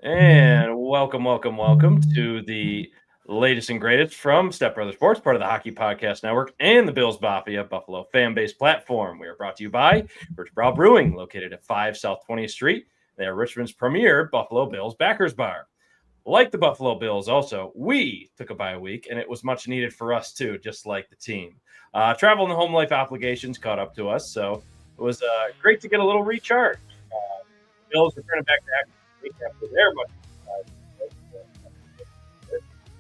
And welcome to the latest and greatest from Step Brother Sports, part of the Hockey Podcast Network and the Bills Mafia Buffalo fan base platform. We are brought to you by Rich Brow Brewing, located at 5 South 20th Street. They are Richmond's premier Buffalo Bills backers bar. Like the Buffalo Bills, also, we took a bye week, and it was much needed for us too, just like the team. Travel and home life obligations caught up to us, so it was great to get a little recharge. Bills returning back to action after their much.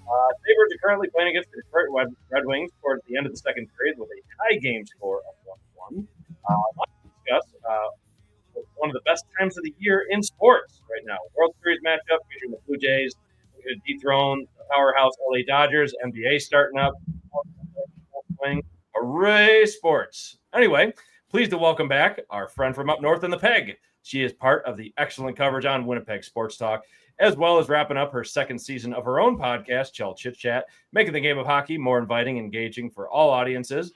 Sabres are currently playing against the Detroit Red Wings towards the end of the second period with a tie game score of 1-1. Let's discuss one of the best times of the year in sports right now. World Series matchup featuring the Blue Jays, dethrone the powerhouse LA Dodgers, NBA starting up. Hooray, sports. Anyway, pleased to welcome back our friend from up north in the Peg. She is part of the excellent coverage on Winnipeg Sports Talk, as well as wrapping up her second season of her own podcast, Chel Chit Chat, making the game of hockey more inviting, engaging for all audiences,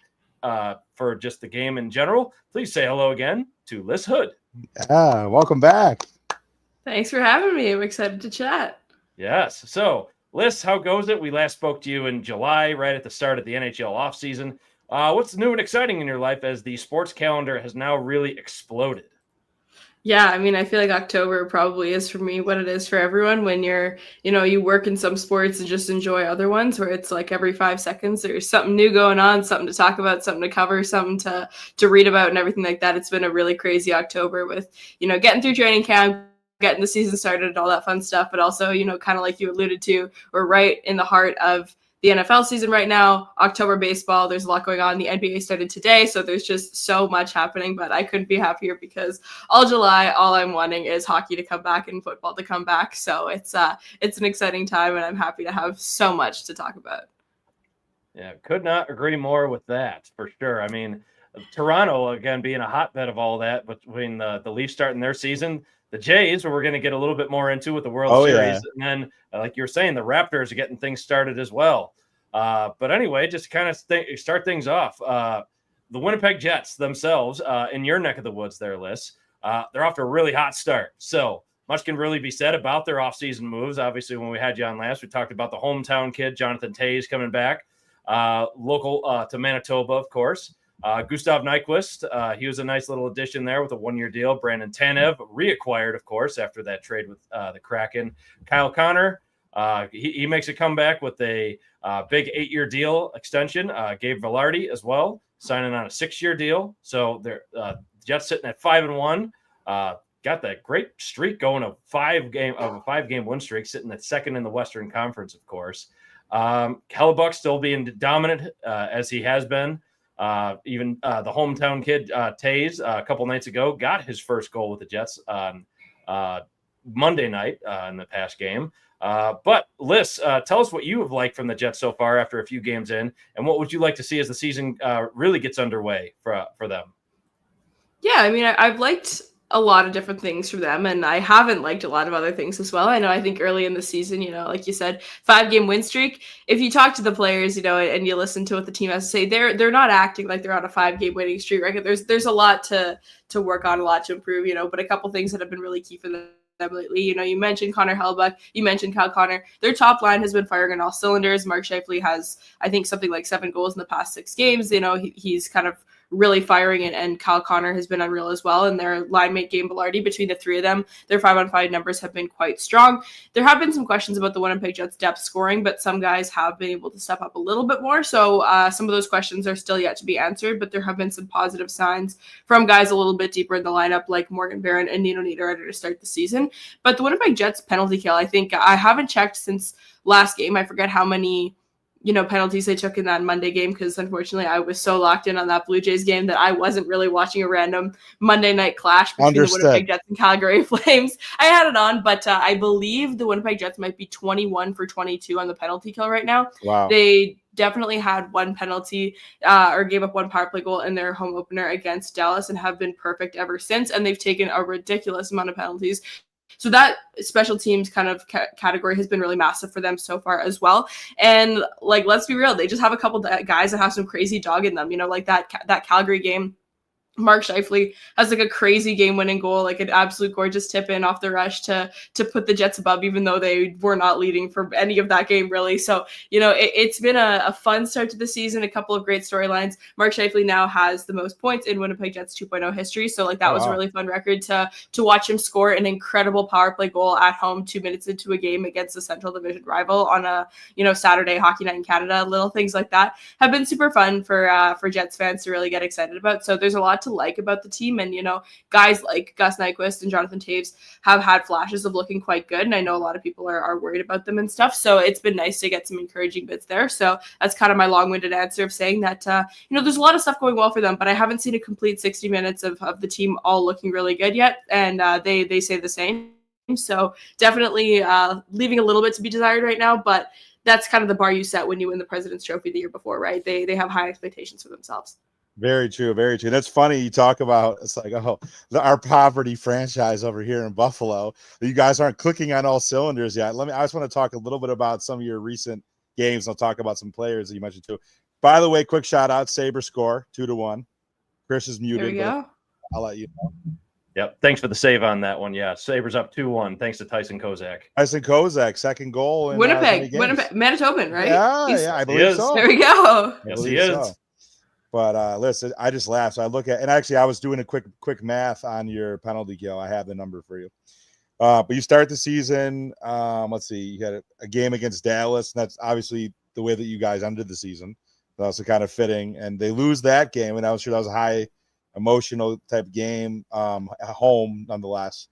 for just the game in general. Please say hello again to Lyss Houde. Yeah, welcome back. Thanks for having me. I'm excited to chat. Yes. So, Lyss, how goes it? We last spoke to you in July, right at the start of the NHL offseason. What's new and exciting in your life as the sports calendar has now really exploded? Yeah, I mean, I feel like October probably is for me what it is for everyone when you work in some sports and just enjoy other ones where it's like every 5 seconds there's something new going on, something to talk about, something to cover, something to read about and everything like that. It's been a really crazy October with, getting through training camp, getting the season started and all that fun stuff, but also, kind of like you alluded to, we're right in the heart of the NFL season right now, October baseball, there's a lot going on. The NBA started today, so there's just so much happening, but I couldn't be happier because all July, all I'm wanting is hockey to come back and football to come back. So it's an exciting time, and I'm happy to have so much to talk about. Yeah, could not agree more with that, for sure. I mean, Toronto, again, being a hotbed of all that between the Leafs starting their season, the Jays, where we're going to get a little bit more into with the World Series. Yeah. And then, like you were saying, the Raptors are getting things started as well. But anyway, just kind of start things off. The Winnipeg Jets themselves, in your neck of the woods there, Lyss, they're off to a really hot start. So much can really be said about their offseason moves. Obviously, when we had you on last, we talked about the hometown kid, Jonathan Toews, coming back, local to Manitoba, of course. Gustav Nyquist, he was a nice little addition there with a 1-year deal. Brandon Tanev, reacquired, of course, after that trade with the Kraken. Kyle Connor, he makes a comeback with a big 8-year deal extension. Gabe Vilardi as well, signing on a 6-year deal. So they're Jets sitting at 5-1. Got that great streak going of a 5-game win streak, sitting at second in the Western Conference, of course. Hellebuck still being dominant as he has been. Even the hometown kid, Toews, a couple nights ago, got his first goal with the Jets on Monday night in the past game. But Lyss, tell us what you have liked from the Jets so far after a few games in, and what would you like to see as the season really gets underway for them? Yeah, I mean, I've liked a lot of different things from them, and I haven't liked a lot of other things as well. I think early in the season, like you said, 5-game win streak. If you talk to the players, and you listen to what the team has to say, they're not acting like they're on a 5-game winning streak, right? There's a lot to work on, a lot to improve, but a couple things that have been really key for them lately. You mentioned Connor Hellebuck, you mentioned Kyle Connor. Their top line has been firing on all cylinders. Mark Scheifele has, I think, something like 7 goals in the past 6 games. He's kind of really firing, and Kyle Connor has been unreal as well. And their line mate, Gabe Vilardi, between the three of them, their 5-on-5 numbers have been quite strong. There have been some questions about the Winnipeg Jets' depth scoring, but some guys have been able to step up a little bit more. So some of those questions are still yet to be answered, but there have been some positive signs from guys a little bit deeper in the lineup, like Morgan Barron and Nino Niederreiter to start the season. But the Winnipeg Jets penalty kill, I think I haven't checked since last game. I forget how many penalties they took in that Monday game, because unfortunately I was so locked in on that Blue Jays game that I wasn't really watching a random Monday night clash between the Winnipeg Jets and Calgary Flames. I had it on, but I believe the Winnipeg Jets might be 21 for 22 on the penalty kill right now. Wow. They definitely had one penalty or gave up one power play goal in their home opener against Dallas and have been perfect ever since. And they've taken a ridiculous amount of penalties. So that special teams kind of category has been really massive for them so far as well. And let's be real, they just have a couple guys that have some crazy dog in them. Like that Calgary game, Mark Scheifele has like a crazy game-winning goal, like an absolute gorgeous tip-in off the rush to put the Jets above, even though they were not leading for any of that game, really. So, it's been a fun start to the season, a couple of great storylines. Mark Scheifele now has the most points in Winnipeg Jets 2.0 history, so like that was a really fun record to watch him score an incredible power play goal at home 2 minutes into a game against a Central Division rival on a Saturday hockey night in Canada. Little things like that have been super fun for Jets fans to really get excited about. So there's a lot to like about the team, and guys like Gus Nyquist and Jonathan Toews have had flashes of looking quite good, and I know a lot of people are worried about them and stuff, so it's been nice to get some encouraging bits there. So that's kind of my long-winded answer of saying that there's a lot of stuff going well for them, but I haven't seen a complete 60 minutes of the team all looking really good yet, and they say the same. So definitely leaving a little bit to be desired right now, but that's kind of the bar you set when you win the President's Trophy the year before, right? They have high expectations for themselves. Very true. Very true. That's funny. You talk about, it's like, our poverty franchise over here in Buffalo. You guys aren't clicking on all cylinders yet. I just want to talk a little bit about some of your recent games. I'll talk about some players that you mentioned too. By the way, quick shout out, Sabres score 2-1. Chris is muted. There we go. I'll let you know. Yep. Thanks for the save on that one. Yeah. Sabres up 2-1. Thanks to Tyson Kozak. Tyson Kozak, second goal. In, Winnipeg, Manitoban, right? Yeah, I believe so. There we go. Yes, he is. So. But listen, I just laughed. So I look at, and actually I was doing a quick math on your penalty kill. I have the number for you. But you start the season. Let's see, you had a game against Dallas, and that's obviously the way that you guys ended the season. That's also kind of fitting. And they lose that game, and I was sure that was a high emotional type game at home nonetheless.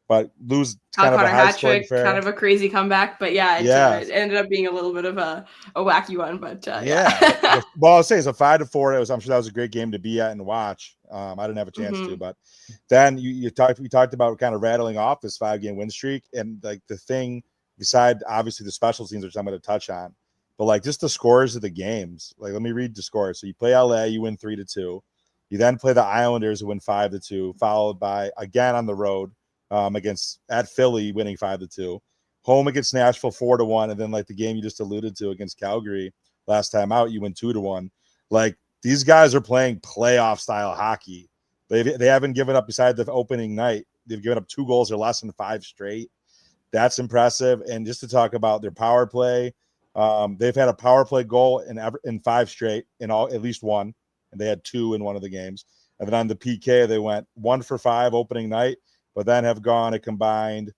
But lose kind of a high scoring affair. Kind of a crazy comeback, but it ended up being a little bit of a wacky one. But yeah. Well, I'll say it's a 5-4. I'm sure that was a great game to be at and watch. I didn't have a chance to, but then we talked about kind of rattling off this 5-game win streak, and like the thing beside obviously the special teams, which I'm going to touch on, but like just the scores of the games. Like, let me read the scores. So you play LA, you win 3-2. You then play the Islanders, who win 5-2, followed by again on the road. At Philly, winning 5-2, home against Nashville 4-1, and then like the game you just alluded to against Calgary last time out, you win 2-1. Like, these guys are playing playoff style hockey. They haven't given up beside the opening night. They've given up 2 goals or less in 5 straight. That's impressive. And just to talk about their power play, they've had a power play goal in 5 straight, at least one, and they had 2 in one of the games. And then on the PK, they went 1 for 5 opening night, but then have gone a combined,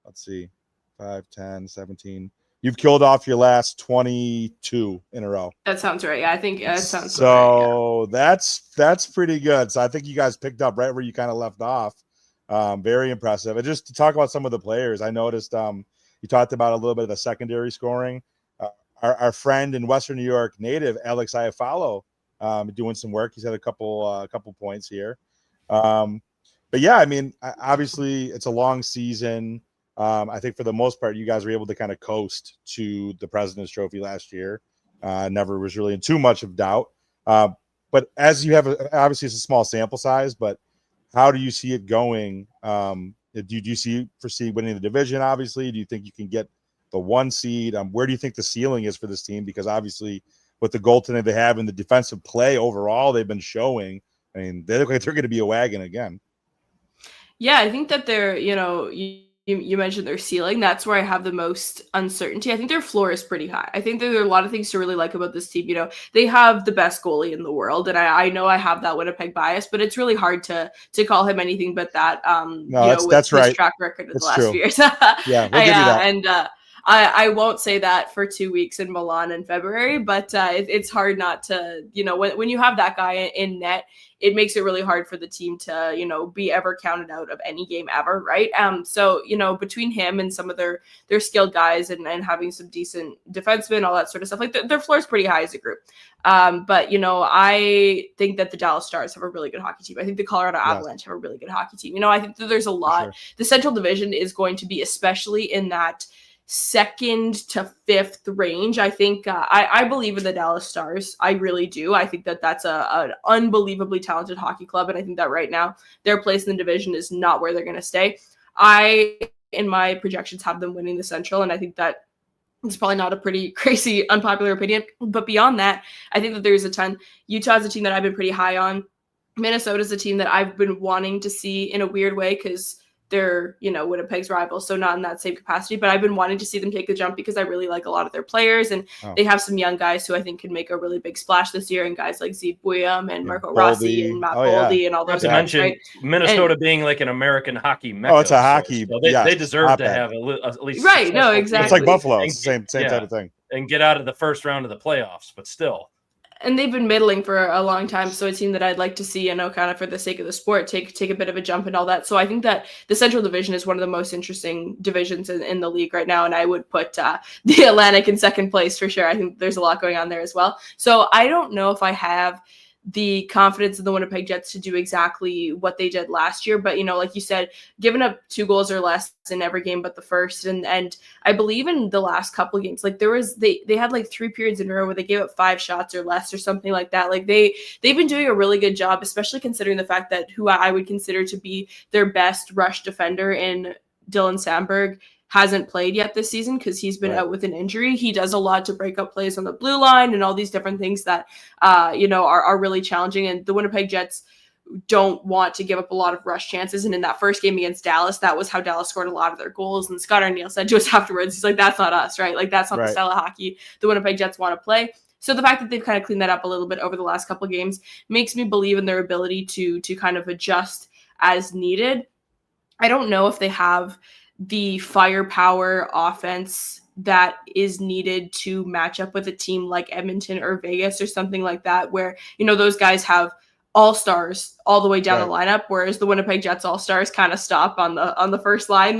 5, 10, 17. You've killed off your last 22 in a row. That sounds right. Yeah, I think that sounds so right, yeah. That's pretty good. So I think you guys picked up right where you kind of left off. Very impressive. And just to talk about some of the players, I noticed you talked about a little bit of the secondary scoring. Our friend in Western New York native, Alex Iafallo, doing some work. He's had a couple points here. But yeah, I mean, obviously it's a long season. I think for the most part, you guys were able to kind of coast to the President's Trophy last year. Never was really in too much of doubt. But as you have, obviously it's a small sample size, but how do you see it going? Do you foresee winning the division? Obviously, do you think you can get the 1 seed? Where do you think the ceiling is for this team? Because obviously with the goaltending they have and the defensive play overall they've been showing, I mean, they look like they're going to be a wagon again. Yeah, I think that they're, you mentioned their ceiling. That's where I have the most uncertainty. I think their floor is pretty high. I think that there are a lot of things to really like about this team. They have the best goalie in the world, and I know I have that Winnipeg bias, but it's really hard to call him anything but that. That's right. His track record in the last true. few years. Yeah, we'll give you that. And I won't say that for 2 weeks in Milan in February, but it's hard not to, when you have that guy in net, it makes it really hard for the team to, be ever counted out of any game ever, right? So, between him and some of their skilled guys and having some decent defensemen, all that sort of stuff, like their floor is pretty high as a group. But, I think that the Dallas Stars have a really good hockey team. I think the Colorado Avalanche have a really good hockey team. I think that there's a lot. Sure. The Central Division is going to be, especially in that 2nd to 5th range. I think I believe in the Dallas Stars. I really do. I think that that's an unbelievably talented hockey club, and I think that right now their place in the division is not where they're going to stay. I, in my projections, have them winning the Central, and I think that it's probably not a pretty crazy, unpopular opinion. But beyond that, I think that there's a ton. Utah's a team that I've been pretty high on. Minnesota's a team that I've been wanting to see in a weird way because they're, Winnipeg's rivals, so not in that same capacity, but I've been wanting to see them take the jump because I really like a lot of their players, and they have some young guys who I think can make a really big splash this year, and guys like Zeke Buium and Marco Rossi and Matt Boldy and all those guys, right? Minnesota being like an American hockey mecca. Oh, it's a hockey. So they deserve to have at least right. No, exactly. It's like Buffalo. It's the same type of thing. And get out of the first round of the playoffs, but still. And they've been middling for a long time, so a team that I'd like to see, kind of for the sake of the sport, take a bit of a jump and all that. So I think that the Central Division is one of the most interesting divisions in the league right now, and I would put the Atlantic in second place for sure. I think there's a lot going on there as well. So I don't know if I have the confidence in the Winnipeg Jets to do exactly what they did last year. But, like you said, giving up 2 goals or less in every game but the first. And I believe in the last couple of games, like they had like 3 periods in a row where they gave up 5 shots or less or something like that. Like they've been doing a really good job, especially considering the fact that who I would consider to be their best rush defender in Dylan Sandberg hasn't played yet this season because he's been out with an injury. He does a lot to break up plays on the blue line and all these different things that, are really challenging. And the Winnipeg Jets don't want to give up a lot of rush chances. And in that first game against Dallas, that was how Dallas scored a lot of their goals. And Scott Arniel said to us afterwards, he's like, that's not us, right? Like, that's not the style of hockey the Winnipeg Jets want to play. So the fact that they've kind of cleaned that up a little bit over the last couple of games makes me believe in their ability to kind of adjust as needed. I don't know if they have the firepower offense that is needed to match up with a team like Edmonton or Vegas or something like that, where, those guys have all-stars all the way down the lineup, whereas the Winnipeg Jets all-stars kind of stop on the first line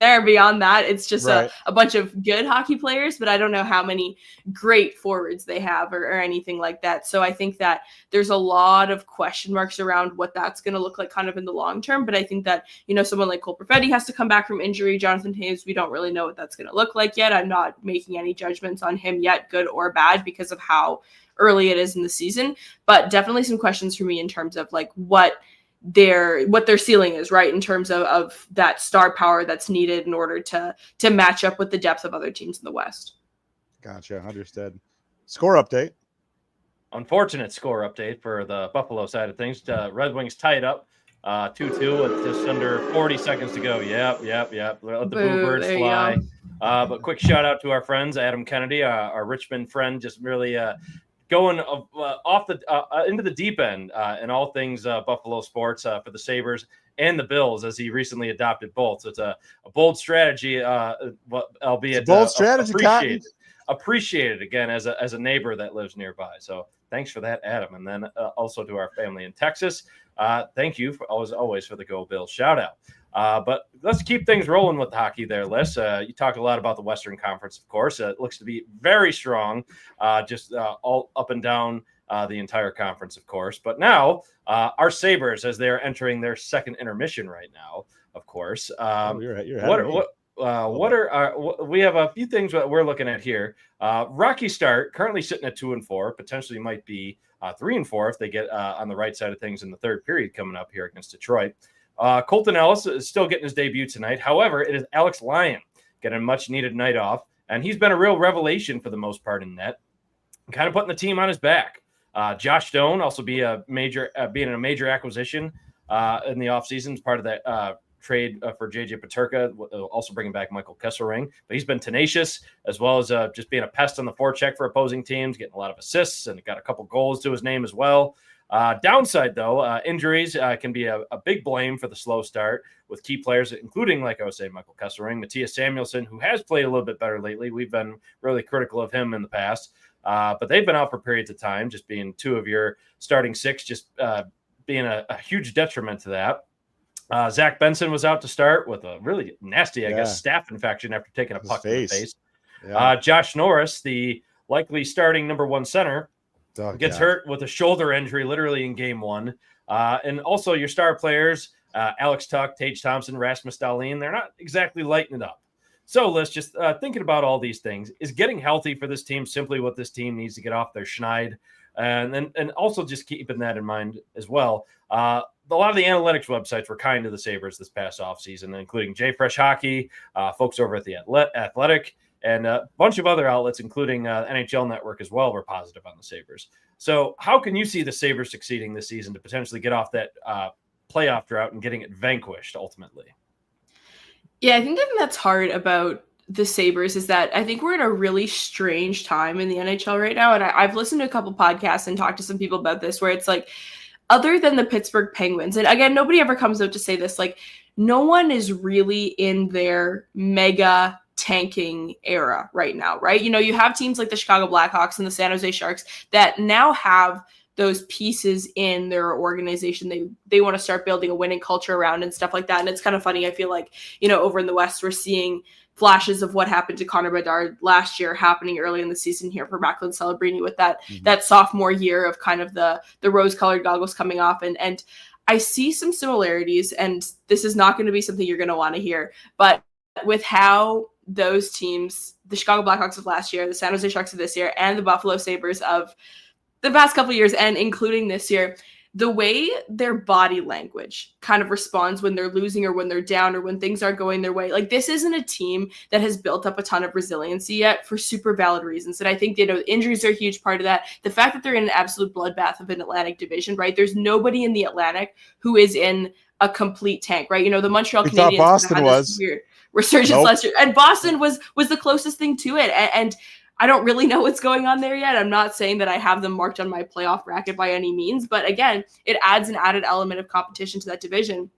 there. Beyond that, it's just a bunch of good hockey players, but I don't know how many great forwards they have or anything like that. So I think that there's a lot of question marks around what that's going to look like kind of in the long term. But I think that, someone like Cole Perfetti has to come back from injury. Jonathan Toews, we don't really know what that's going to look like yet. I'm not making any judgments on him yet, good or bad, because of how early it is in the season, but definitely some questions for me in terms of like what their ceiling is, right, in terms of that star power that's needed in order to match up with the depth of other teams in the West. Gotcha. Understood. Score update. Unfortunate score update for the Buffalo side of things. Red Wings tied up 2-2 with just under 40 seconds to go. Yep. Let the Boo Birds fly. But quick shout out to our friends, Adam Kennedy, our Richmond friend, just really going off into the deep end in all things Buffalo sports for the Sabres and the Bills, as he recently adopted both. So it's a bold strategy, albeit bold strategy. Appreciated again as a neighbor that lives nearby. So thanks for that, Adam. And then also to our family in Texas, thank you for always for the Go Bills shout out. But let's keep things rolling with hockey there, Lyss. You talked a lot about the Western Conference, of course. It looks to be very strong, just all up and down the entire conference, of course. But now our Sabres, as they're entering their second intermission right now, of course. We have a few things that we're looking at here. Rocky start, currently sitting at 2-4, potentially might be 3-4 if they get on the right side of things in the third period coming up here against Detroit. Colton Ellis is still getting his debut tonight. However, it is Alex Lyon getting a much-needed night off, and he's been a real revelation for the most part in net, kind of putting the team on his back. Josh Stone also being a major acquisition in the offseason as part of that trade for J.J. Peterka, also bringing back Michael Kesselring. But he's been tenacious, as well as just being a pest on the forecheck for opposing teams, getting a lot of assists, and got a couple goals to his name as well. Downside, though, injuries can be a big blame for the slow start with key players, including, like I was saying, Michael Kesselring, Matthias Samuelsson, who has played a little bit better lately. We've been really critical of him in the past, but they've been out for periods of time, just being 2 of your starting 6, just being a huge detriment to that. Zach Benson was out to start with a really nasty, I guess, staph infection after taking a puck in the face. Yeah. Josh Norris, the likely starting number 1 center, gets hurt with a shoulder injury literally in game 1. And also your star players, Alex Tuch, Tage Thompson, Rasmus Dahlin, they're not exactly lighting it up. So let's just thinking about all these things. Is getting healthy for this team simply what this team needs to get off their schneid? And also just keeping that in mind as well. A lot of the analytics websites were kind to the Sabres this past offseason, including JFresh Hockey, folks over at the Athletic, and a bunch of other outlets, including NHL Network as well, were positive on the Sabres. So how can you see the Sabres succeeding this season to potentially get off that playoff drought and getting it vanquished ultimately? Yeah, I think the thing that's hard about the Sabres is that I think we're in a really strange time in the NHL right now. And I've listened to a couple podcasts and talked to some people about this, where it's like, other than the Pittsburgh Penguins, and again, nobody ever comes out to say this, like, no one is really in their mega tanking era right now, right? You have teams like the Chicago Blackhawks and the San Jose Sharks that now have those pieces in their organization they want to start building a winning culture around and stuff like that. And it's kind of funny. I feel like, over in the West, we're seeing flashes of what happened to Connor Bedard last year happening early in the season here for Macklin Celebrini with that sophomore year of kind of the rose-colored goggles coming off. And I see some similarities, and this is not going to be something you're going to want to hear, but with how those teams, the Chicago Blackhawks of last year, the San Jose Sharks of this year, and the Buffalo Sabres of the past couple of years, and including this year, the way their body language kind of responds when they're losing or when they're down or when things aren't going their way. Like, this isn't a team that has built up a ton of resiliency yet for super valid reasons. And I think, injuries are a huge part of that. The fact that they're in an absolute bloodbath of an Atlantic division, right? There's nobody in the Atlantic who is in a complete tank, right? The Montreal Canadiens Boston was weird resurgence last year, and Boston was the closest thing to it. And I don't really know what's going on there yet. I'm not saying that I have them marked on my playoff bracket by any means, but again, it adds an added element of competition to that division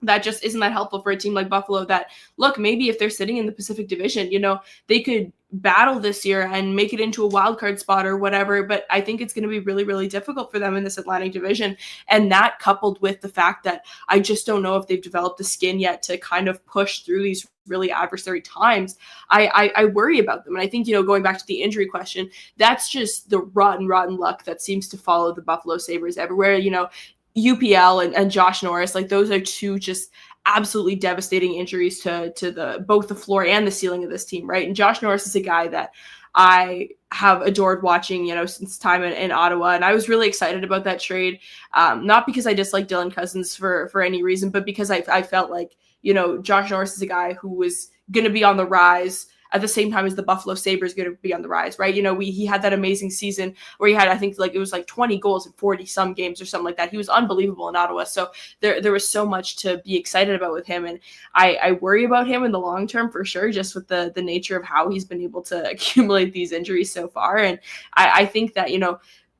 that just isn't that helpful for a team like Buffalo that, look, maybe if they're sitting in the Pacific Division, they could battle this year and make it into a wild card spot or whatever. But I think it's going to be really, really difficult for them in this Atlantic Division. And that, coupled with the fact that I just don't know if they've developed the skin yet to kind of push through these really adversary times, I worry about them. And I think, going back to the injury question, that's just the rotten luck that seems to follow the Buffalo Sabres everywhere. UPL and Josh Norris, like, those are two just absolutely devastating injuries to both the floor and the ceiling of this team, right? And Josh Norris is a guy that I have adored watching, since time in Ottawa. And I was really excited about that trade, not because I dislike Dylan Cousins for any reason, but because I felt like, Josh Norris is a guy who was going to be on the rise at the same time as the Buffalo Sabres going to be on the rise, right? He had that amazing season where he had, I think, it was 20 goals in 40 some games or something like that. He was unbelievable in Ottawa. So there was so much to be excited about with him. And I worry about him in the long term for sure, just with the nature of how he's been able to accumulate these injuries so far. And I think that,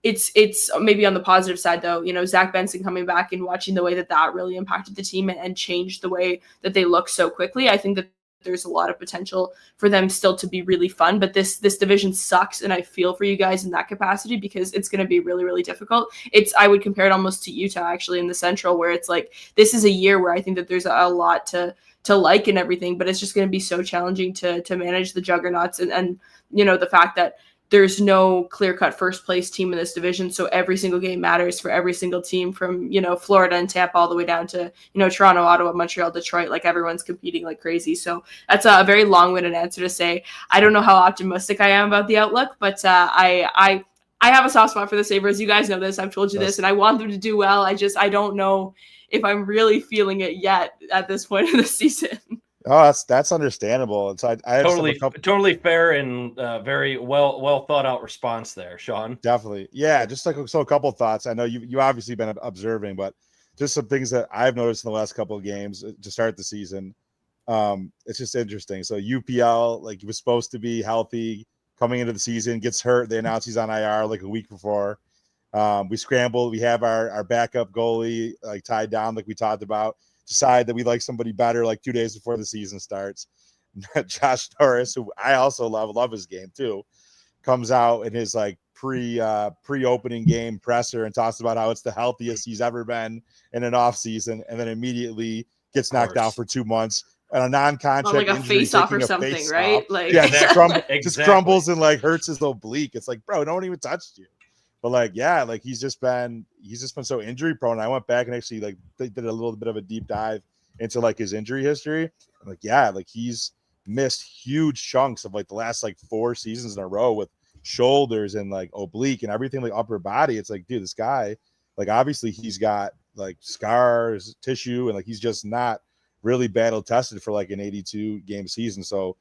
it's maybe on the positive side though, Zach Benson coming back and watching the way that really impacted the team and changed the way that they look so quickly. I think that there's a lot of potential for them still to be really fun, but this division sucks. And I feel for you guys in that capacity because it's going to be really, really difficult. I would compare it almost to Utah actually in the Central, where it's like, this is a year where I think that there's a lot to like and everything, but it's just going to be so challenging to manage the juggernauts and the fact that there's no clear-cut first place team in this division. So every single game matters for every single team from, Florida and Tampa all the way down to, Toronto, Ottawa, Montreal, Detroit. Like, everyone's competing like crazy. So that's a very long-winded answer to say. I don't know how optimistic I am about the outlook, but I have a soft spot for the Sabres. You guys know this. I've told you this, and I want them to do well. I don't know if I'm really feeling it yet at this point in the season. Oh, that's understandable. So I totally fair and very well thought out response there, Sean. Definitely, yeah. Just a couple of thoughts. I know you obviously been observing, but just some things that I've noticed in the last couple of games to start the season. It's just interesting. So UPL, he was supposed to be healthy coming into the season, gets hurt. They announced he's on IR a week before. We scrambled. We have our backup goalie tied down, like we talked about. Decide that we like somebody better 2 days before the season starts. Josh Norris, who I also love his game too, comes out in his pre-opening game presser and talks about how it's the healthiest he's ever been in an off season, and then immediately gets knocked out for 2 months on a non-contract like a injury, face-off or something, right? Just crumbles and hurts his oblique. It's bro, no one even touched you. But he's just been so injury prone. I went back and actually did a little bit of a deep dive into his injury history. He's missed huge chunks of the last 4 seasons in a row with shoulders and oblique and everything upper body. It's dude, this guy obviously he's got scars, tissue, and he's just not really battle tested for an 82 game season. So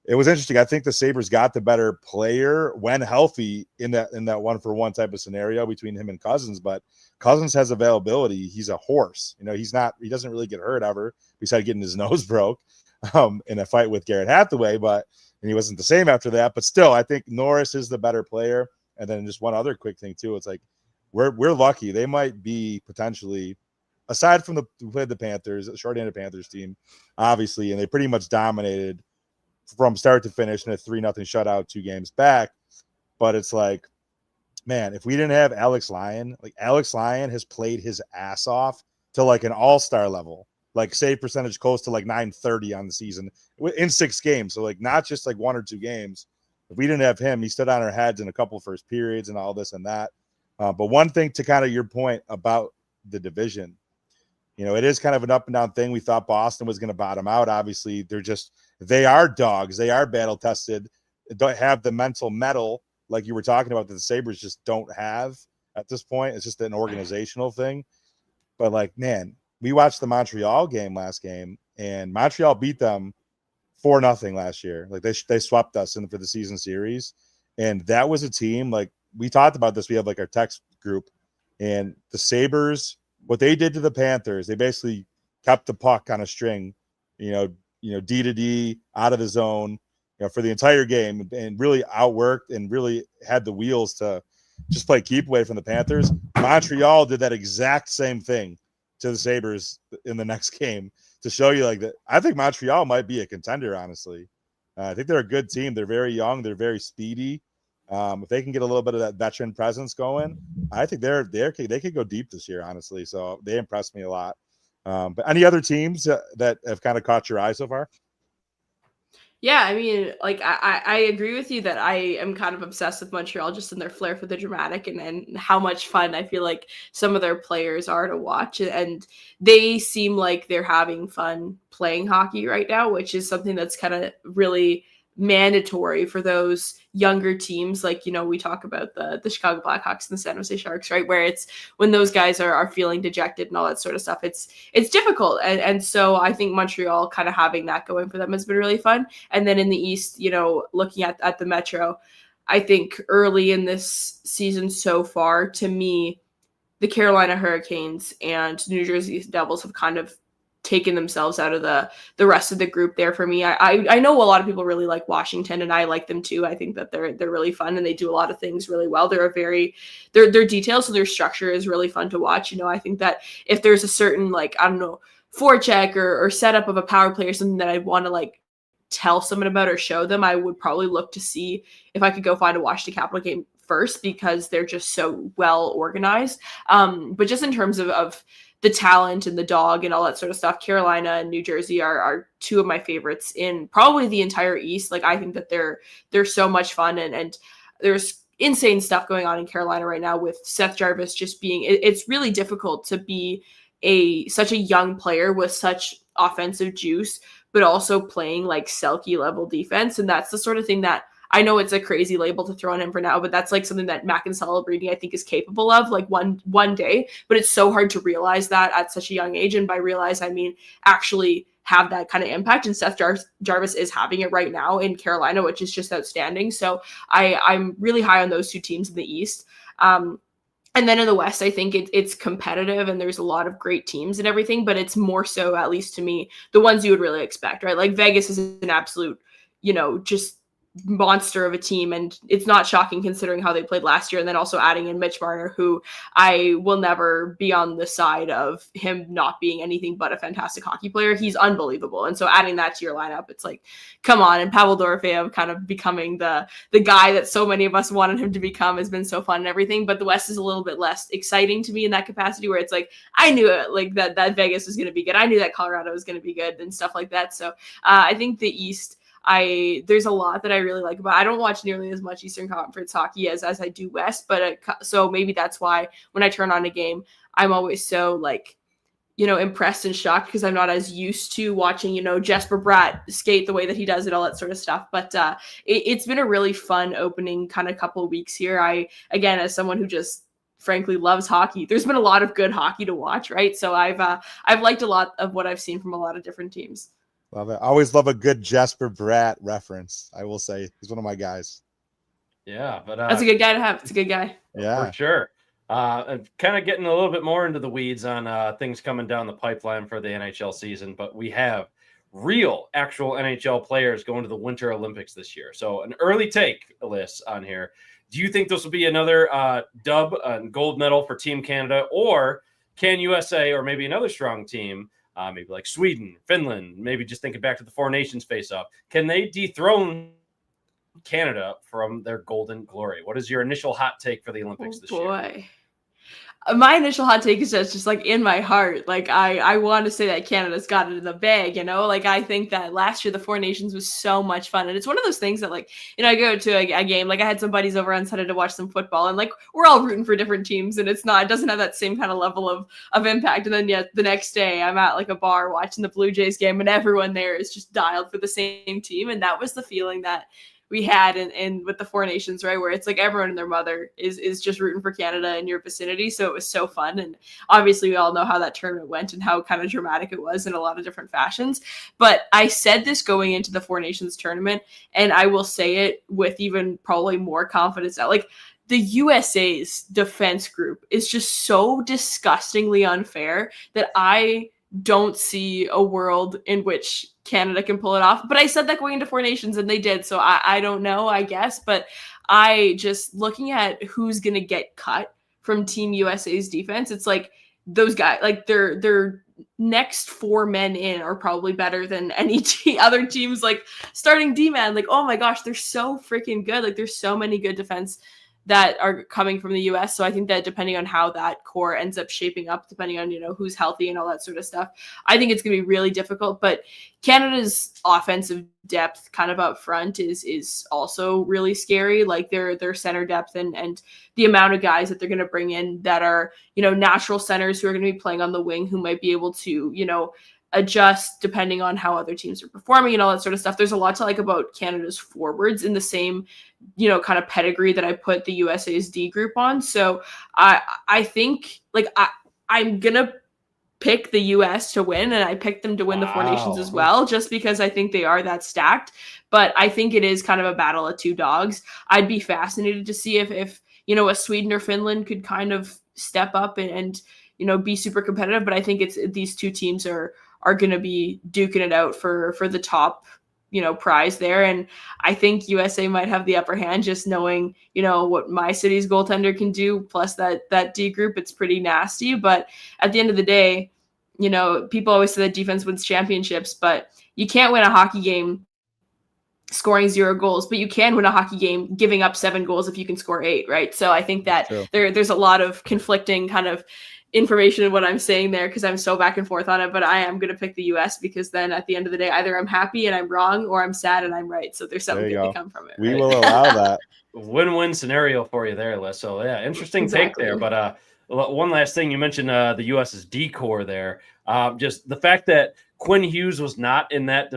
it was interesting. I think the Sabres got the better player when healthy in that 1-for-1 type of scenario between him and Cousins, but Cousins has availability. He's a horse. He doesn't really get hurt ever besides getting his nose broke in a fight with Garrett Hathaway, and he wasn't the same after that. But still, I think Norris is the better player. And then just one other quick thing too. It's like we're lucky. They might be potentially, aside from we played the Panthers, a short-handed Panthers team, obviously, and they pretty much dominated from start to finish in a 3-0 shutout 2 games back. But it's like, man, if we didn't have Alex Lyon has played his ass off to like an all-star level, like save percentage close to like 930 on the season in 6 games. So like not just like 1 or 2 games. If we didn't have him, he stood on our heads in a couple first periods and all this and that. But one thing to kind of your point about the division, it is kind of an up and down thing. We thought Boston was going to bottom out. Obviously, they are dogs. They are battle tested. They don't have the mental mettle like you were talking about that the Sabres just don't have at this point. It's just an organizational thing. But like, man, we watched the Montreal game last game, and Montreal beat them 4-0 last year. Like they swept us for the season series, and that was a team like we talked about this. We have like our text group, and the Sabres, what they did to the Panthers, they basically kept the puck on a string, D to D out of the zone, for the entire game, and really outworked and really had the wheels to just play keep away from the Panthers. Montreal did that exact same thing to the Sabres in the next game to show you like that. I think Montreal might be a contender, honestly. I think they're a good team. They're very young. They're very speedy. If they can get a little bit of that veteran presence going, I think they could go deep this year, honestly. So they impressed me a lot. But any other teams that have kind of caught your eye so far? Yeah, I mean, like I agree with you that I am kind of obsessed with Montreal just in their flair for the dramatic and how much fun I feel like some of their players are to watch. And they seem like they're having fun playing hockey right now, which is something that's kind of really mandatory for those younger teams. Like, we talk about the Chicago Blackhawks and the San Jose Sharks, right? Where it's when those guys are feeling dejected and all that sort of stuff, it's difficult. And so I think Montreal kind of having that going for them has been really fun. And then in the East, looking at the Metro, I think early in this season so far, to me, the Carolina Hurricanes and New Jersey Devils have kind of taken themselves out of the rest of the group there for me. I know a lot of people really like Washington, and I like them too. I think that they're really fun and they do a lot of things really well. They're their details, so their structure is really fun to watch. I think that if there's a certain forecheck or setup of a power play or something that I want to tell someone about or show them, I would probably look to see if I could go find a Washington Capital game first, because they're just so well organized. But just in terms of the talent and the dog and all that sort of stuff, Carolina and New Jersey are 2 of my favorites in probably the entire East. Like, I think that they're so much fun, and there's insane stuff going on in Carolina right now with Seth Jarvis just being, it's really difficult to be such a young player with such offensive juice, but also playing like Selke level defense. And that's the sort of thing that I know it's a crazy label to throw on him for now, but that's something that Mac and Celebrini, I think, is capable of one day. But it's so hard to realize that at such a young age. And by realize, I mean actually have that kind of impact. And Seth Jarvis is having it right now in Carolina, which is just outstanding. So I'm really high on those 2 teams in the East. And then in the West, I think it's competitive and there's a lot of great teams and everything, but it's more so, at least to me, the ones you would really expect, right? Like Vegas is an absolute, just monster of a team, and it's not shocking considering how they played last year. And then also adding in Mitch Marner, who I will never be on the side of him not being anything but a fantastic hockey player. He's unbelievable. And so adding that to your lineup, it's like, come on. And Pavel Dorofeyev kind of becoming the guy that so many of us wanted him to become has been so fun and everything. But the West is a little bit less exciting to me in that capacity, where it's like, I knew it, like that Vegas was going to be good. I knew that Colorado was going to be good and stuff like that. So I think the East, there's a lot that I really like about. I don't watch nearly as much Eastern Conference hockey as I do West, but so maybe that's why when I turn on a game, I'm always so impressed and shocked, because I'm not as used to watching, Jesper Bratt skate the way that he does it, all that sort of stuff. But it's been a really fun opening kind of couple of weeks here. Again, as someone who just frankly loves hockey, there's been a lot of good hockey to watch, right? So I've liked a lot of what I've seen from a lot of different teams. Love it. Always love a good Jesper Bratt reference. I will say he's one of my guys. Yeah, but that's a good guy to have. It's a good guy. Yeah, for sure. And kind of getting a little bit more into the weeds on things coming down the pipeline for the NHL season, but we have real, actual NHL players going to the Winter Olympics this year. So an early take, Lyss, on here. Do you think this will be another dub and gold medal for Team Canada, or can USA or maybe another strong team, maybe like Sweden, Finland, maybe just thinking back to the Four Nations face-off, can they dethrone Canada from their golden glory? What is your initial hot take for the Olympics this year? My initial hot take is just like in my heart. Like I want to say that Canada's got it in the bag, you know? Like I think that last year the Four Nations was so much fun. And it's one of those things that like, you know, I go to a game, like I had some buddies over on Sunday to watch some football and like we're all rooting for different teams and it doesn't have that same kind of level of impact. And then yet the next day I'm at like a bar watching the Blue Jays game and everyone there is just dialed for the same team. And that was the feeling that we had in with the Four Nations, right, where it's like everyone and their mother is just rooting for Canada in your vicinity. So it was so fun. And obviously we all know how that tournament went and how kind of dramatic it was in a lot of different fashions. But I said this going into the Four Nations tournament, and I will say it with even probably more confidence now. Like the USA's defense group is just so disgustingly unfair that I don't see a world in which Canada can pull it off. But I said that going into Four Nations and they did. So I don't know, I guess. But I just looking at who's going to get cut from Team USA's defense, it's like those guys, like their next four men in are probably better than any other teams. Like starting D-man, like, oh my gosh, they're so freaking good. Like there's so many good defense that are coming from the US. So I think that depending on how that core ends up shaping up, depending on, you know, who's healthy and all that sort of stuff, I think it's going to be really difficult. But Canada's offensive depth kind of up front is also really scary. Like their center depth and the amount of guys that they're going to bring in that are, you know, natural centers who are going to be playing on the wing, who might be able to, you know, adjust depending on how other teams are performing and all that sort of stuff. There's a lot to like about Canada's forwards in the same, you know, kind of pedigree that I put the USA's D group on. So I think like I'm gonna pick the US to win, and I picked them to win the Four Nations as well, just because I think they are that stacked. But I think it is kind of a battle of two dogs. I'd be fascinated to see if you know, a Sweden or Finland could kind of step up and you know, be super competitive. But I think it's these two teams are going to be duking it out for the top, you know, prize there. And I think USA might have the upper hand, just knowing, you know, what my city's goaltender can do, plus that D group. It's pretty nasty. But at the end of the day, you know, people always say that defense wins championships, but you can't win a hockey game scoring 0 goals, but you can win a hockey game giving up 7 goals if you can score 8, right? So I think that there's a lot of conflicting kind of information in what I'm saying there, because I'm so back and forth on it. But I am going to pick the US, because then at the end of the day, either I'm happy and I'm wrong, or I'm sad and I'm right. So there's something good to come from it. We will allow that. Win-win scenario for you there, Lyss. So yeah, interesting take there. But one last thing, you mentioned the US's D core there. Just the fact that Quinn Hughes was not in that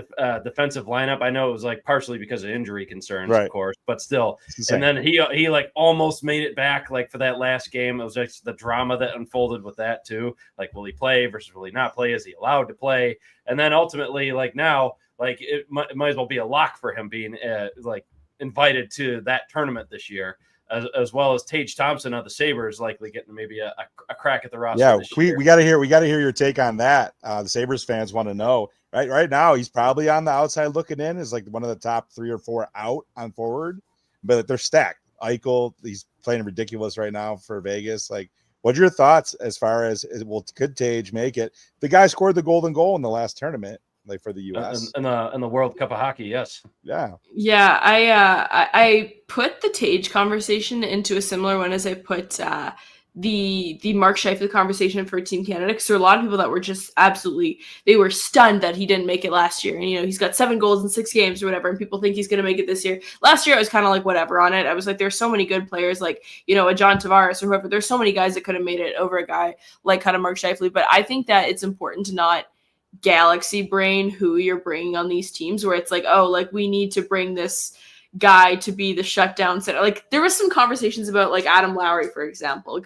defensive lineup. I know it was like partially because of injury concerns, of course, but still. And then he like almost made it back like for that last game. It was just the drama that unfolded with that too. Like, will he play versus will he not play? Is he allowed to play? And then ultimately, like now, like it might as well be a lock for him being like invited to that tournament this year. As well as Tage Thompson of the Sabres likely getting maybe a crack at the roster. Yeah, this we got to hear your take on that. The Sabres fans want to know. Right now, he's probably on the outside looking in, is like one of the top 3 or 4 out on forward, but they're stacked. Eichel, he's playing ridiculous right now for Vegas. Like, what's your thoughts as far as could Tage make it? The guy scored the golden goal in the last tournament, like for the U.S. in the World Cup of Hockey. Yes. Yeah. I put the Tage conversation into a similar one as I put the Mark Scheifele conversation for Team Canada, because there are a lot of people that were just they were stunned that he didn't make it last year. And, you know, he's got 7 goals in 6 games or whatever, and people think he's going to make it this year. Last year, I was kind of like, whatever on it. I was like, there's so many good players, like, you know, a John Tavares or whoever. There's so many guys that could have made it over a guy like kind of Mark Scheifele. But I think that it's important to not galaxy brain who you're bringing on these teams, where it's like, oh, like we need to bring this guy to be the shutdown center. Like there was some conversations about like Adam Lowry, for example,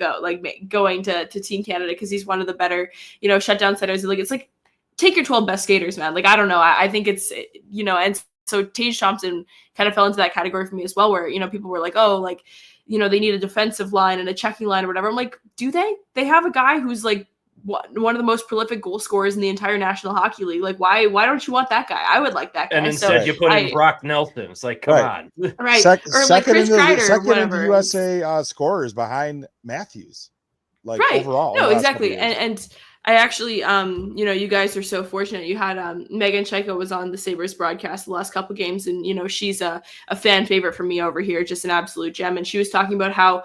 going to Team Canada because he's one of the better, you know, shutdown centers. Like it's like take your 12 best skaters, man. Like, I don't know. I think it's, and so Tage Thompson kind of fell into that category for me as well, where, people were like, oh, like, they need a defensive line and a checking line or whatever. I'm like, do they? They have a guy who's like one of the most prolific goal scorers in the entire National Hockey League. Like, why don't you want that guy? I would like that guy. And instead you put in Brock Nelson. It's like, come on. Right. Or like Chris Kreider second in the USA scorers behind Matthews. Like overall. No, exactly. And I actually, you guys are so fortunate. You had Megan Chaiko was on the Sabres broadcast the last couple games, and she's a fan favorite for me over here, just an absolute gem. And she was talking about how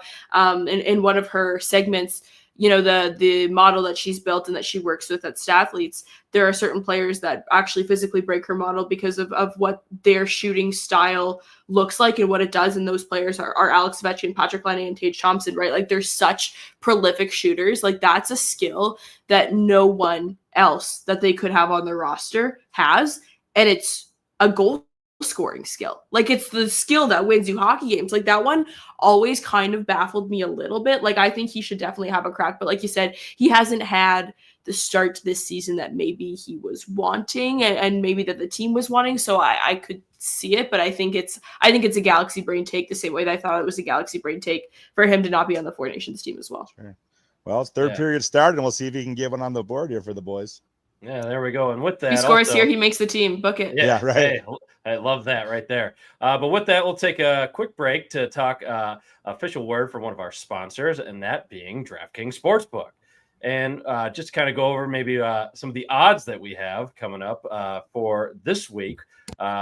in one of her segments, the model that she's built and that she works with at Stathletes, there are certain players that actually physically break her model because of what their shooting style looks like and what it does. And those players are Alex Ovechkin, Patrick Laine, and Tage Thompson, right? Like, they're such prolific shooters. Like, that's a skill that no one else that they could have on their roster has. And it's a goal scoring skill. Like, it's the skill that wins you hockey games. Like, that one always kind of baffled me a little bit. Like, I think he should definitely have a crack, but like you said, he hasn't had the start to this season that maybe he was wanting and maybe that the team was wanting. So I could see it, but I think it's a Galaxy brain take, the same way that I thought it was a Galaxy brain take for him to not be on the Four Nations team as well. Sure. Well, it's third period started, and we'll see if he can get one on the board here for the boys. Yeah, there we go. And with that, he scores here, he makes the team. Book it. Yeah, right. Hey, I love that right there. But with that, we'll take a quick break to talk official word from one of our sponsors, and that being DraftKings Sportsbook. And just kind of go over maybe some of the odds that we have coming up for this week.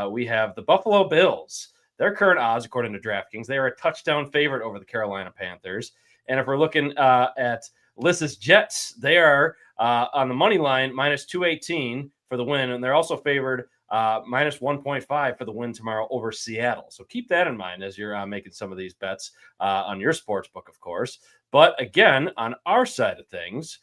We have the Buffalo Bills. Their current odds, according to DraftKings, they are a touchdown favorite over the Carolina Panthers. And if we're looking at Lyss's Jets, they are on the money line minus 218 for the win, and they're also favored minus 1.5 for the win tomorrow over Seattle. So keep that in mind as you're making some of these bets on your sports book, of course. But again, on our side of things,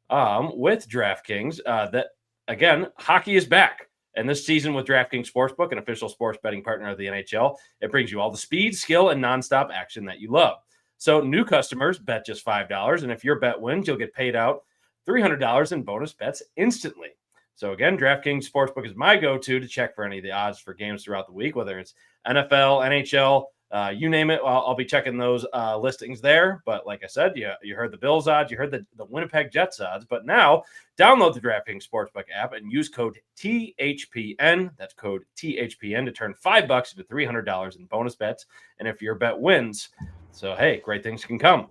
with DraftKings, that again, hockey is back. And this season with DraftKings Sportsbook, an official sports betting partner of the NHL, it brings you all the speed, skill, and nonstop action that you love. So new customers bet just $5, and if your bet wins, you'll get paid out $300 in bonus bets instantly. So again, DraftKings Sportsbook is my go-to to check for any of the odds for games throughout the week, whether it's NFL, NHL, you name it. I'll be checking those listings there. But like I said, you heard the Bills odds, you heard the Winnipeg Jets odds. But now download the DraftKings Sportsbook app and use code THPN. That's code THPN to turn $5 into $300 in bonus bets. And if your bet wins, so hey, great things can come.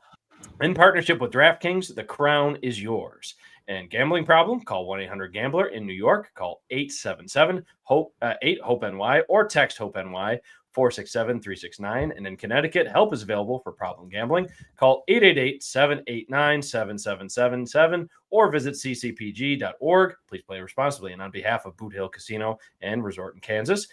In partnership with DraftKings, the crown is yours. And gambling problem? Call 1-800-GAMBLER. In New York, call 877-HOPE-NY or text HOPE-NY 467-369. And in Connecticut, help is available for problem gambling. Call 888-789-7777 or visit ccpg.org. Please play responsibly. And on behalf of Boot Hill Casino and Resort in Kansas,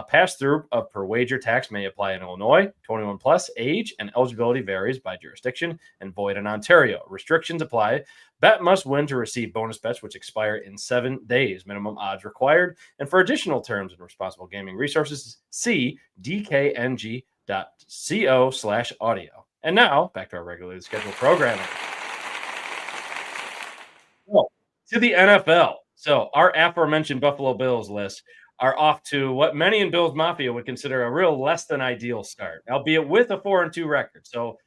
pass-through of per wager tax may apply in Illinois. 21 plus, age and eligibility varies by jurisdiction and void in Ontario. Restrictions apply. Bet must win to receive bonus bets, which expire in 7 days. Minimum odds required. And for additional terms and responsible gaming resources, see dkng.co/audio. And now, back to our regularly scheduled programming. So, to the NFL. So, our aforementioned Buffalo Bills list are off to what many in Bills Mafia would consider a real less than ideal start, albeit with a 4-2 record. So,